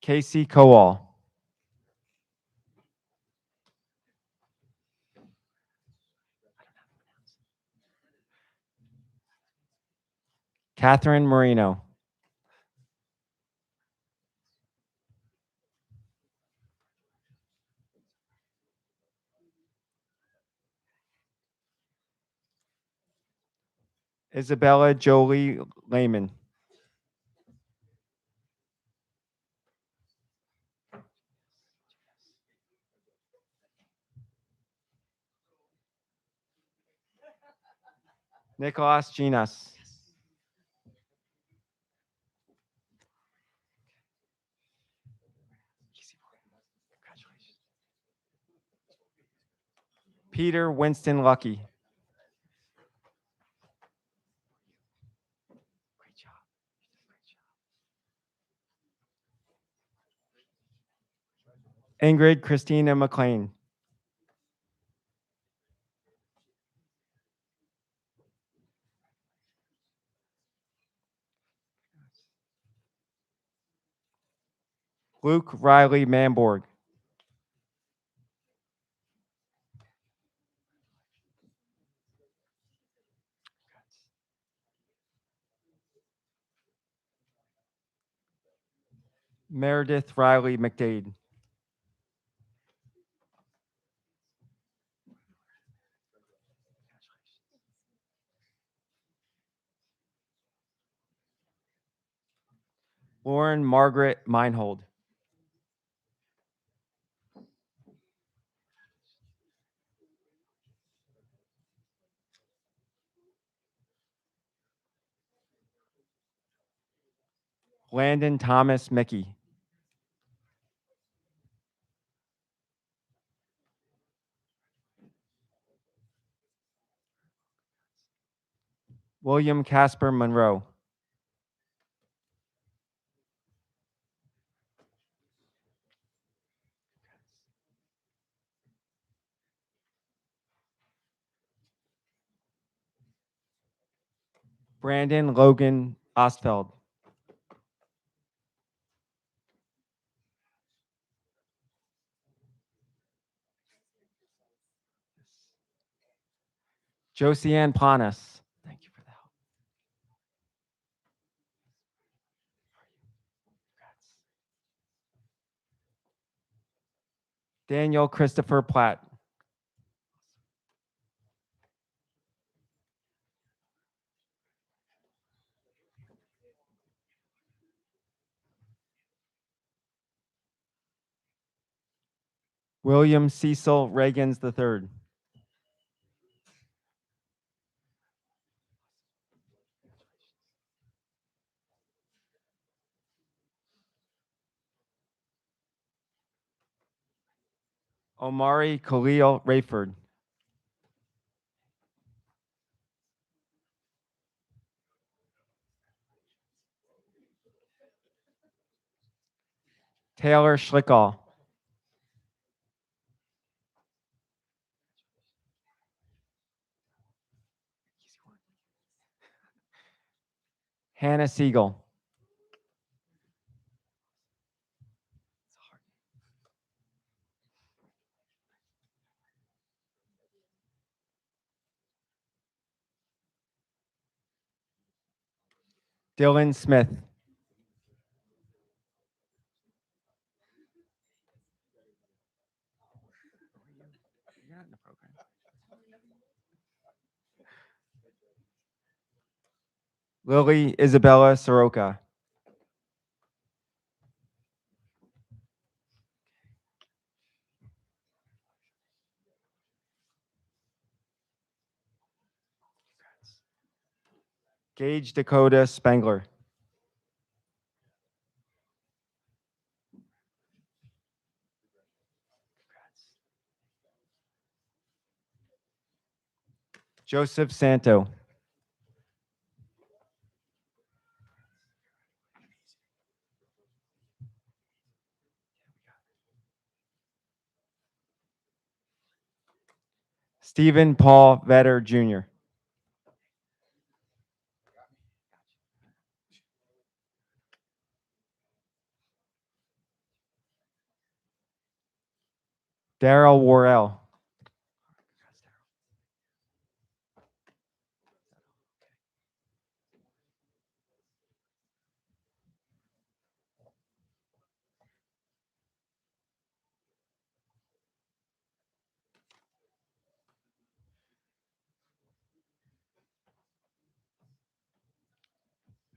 Casey Kowal. Catherine Marino. Isabella Jolie Lehman. Nicolas Ginas. Peter Winston Lucky. Ingrid Christina McLean. Luke Riley Manborg. Meredith Riley McDade. Lauren Margaret Meinhold. Landon Thomas Mickey. William Casper Monroe. Brandon Logan Ostfeld. Josiane Planas. Thank you for the help. Daniel Christopher Platt. William Cecil Reagans III. Omari Khalil Rayford. Taylor Schlickall. Hannah Siegel. Dylan Smith. Lily Isabella Soroka. Gage Dakota Spangler. Joseph Santo. Stephen Paul Vetter Jr. Daryl Worrell.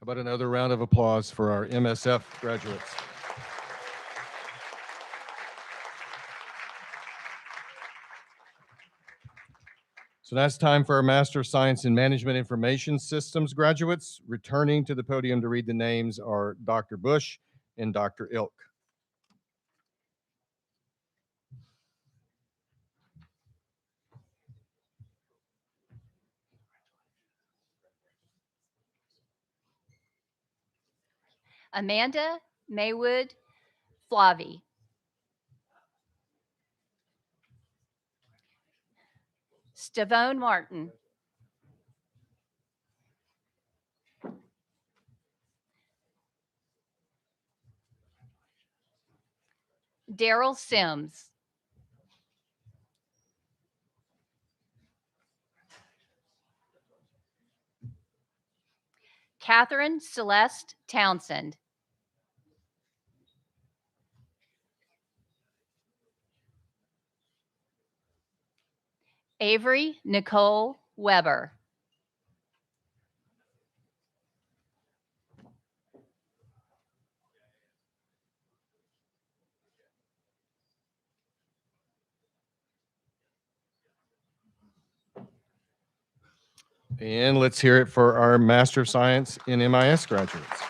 How about another round of applause for our MSF graduates? So now it's time for our Master of Science in Management Information Systems graduates. Returning to the podium to read the names are Dr. Bush and Dr. Ilk. Amanda Maywood Flavi. Stavone Martin. Daryl Sims. Catherine Celeste Townsend. Avery Nicole Weber. And let's hear it for our Master of Science in MIS graduates.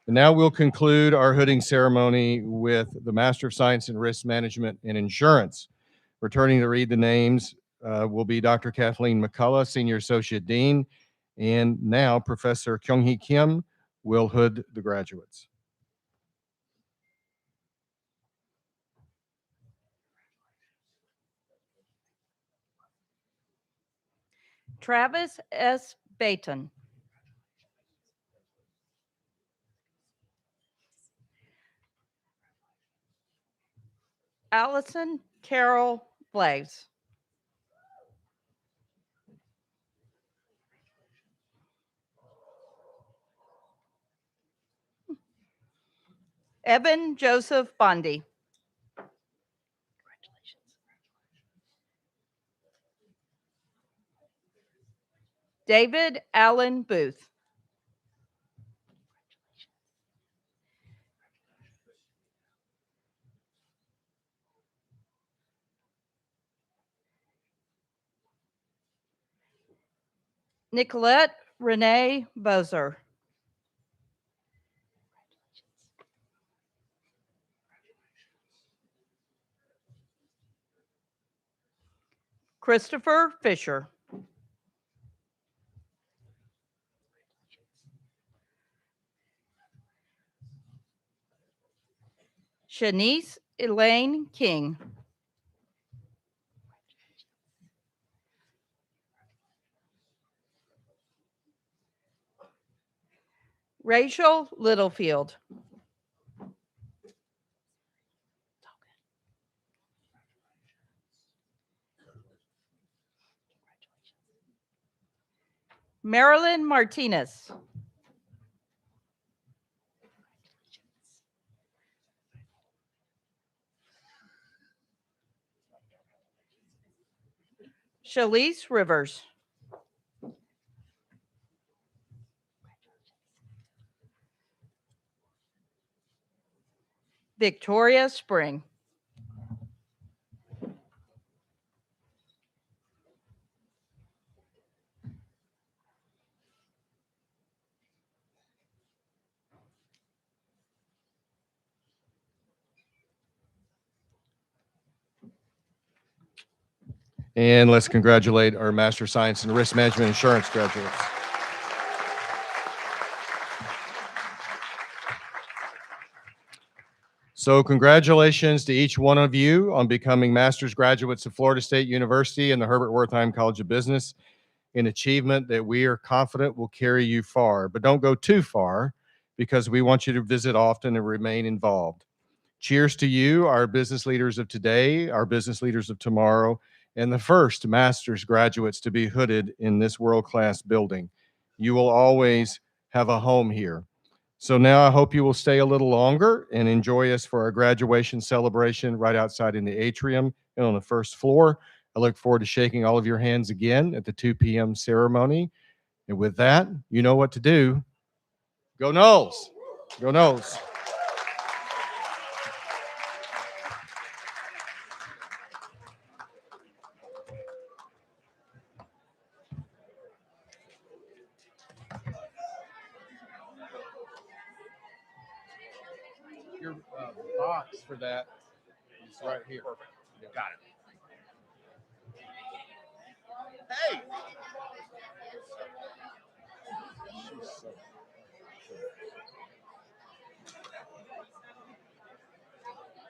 And now we'll conclude our hooding ceremony with the Master of Science in Risk Management and Insurance. Returning to read the names will be Dr. Kathleen McCullough, Senior Associate Dean, and now Professor Kyung-hee Kim will hood the graduates. Travis S. Bayton. Allison Carol Blaze. Evan Joseph Bundy. David Allen Booth. Nicolette Renee Bozer. Christopher Fisher. Shanice Elaine King. Rachel Littlefield. Marilyn Martinez. Shalise Rivers. Victoria Spring. And let's congratulate our Master of Science in Risk Management Insurance graduates. So congratulations to each one of you on becoming master's graduates of Florida State University and the Herbert Wertheim College of Business, an achievement that we are confident will carry you far. But don't go too far, because we want you to visit often and remain involved. Cheers to you, our business leaders of today, our business leaders of tomorrow, and the first master's graduates to be hooded in this world-class building. You will always have a home here. So now I hope you will stay a little longer and enjoy us for our graduation celebration right outside in the atrium and on the first floor. I look forward to shaking all of your hands again at the 2 p.m. ceremony. And with that, you know what to do. Go Noles! Go Noles! Your box for that is right here. Perfect. Got it.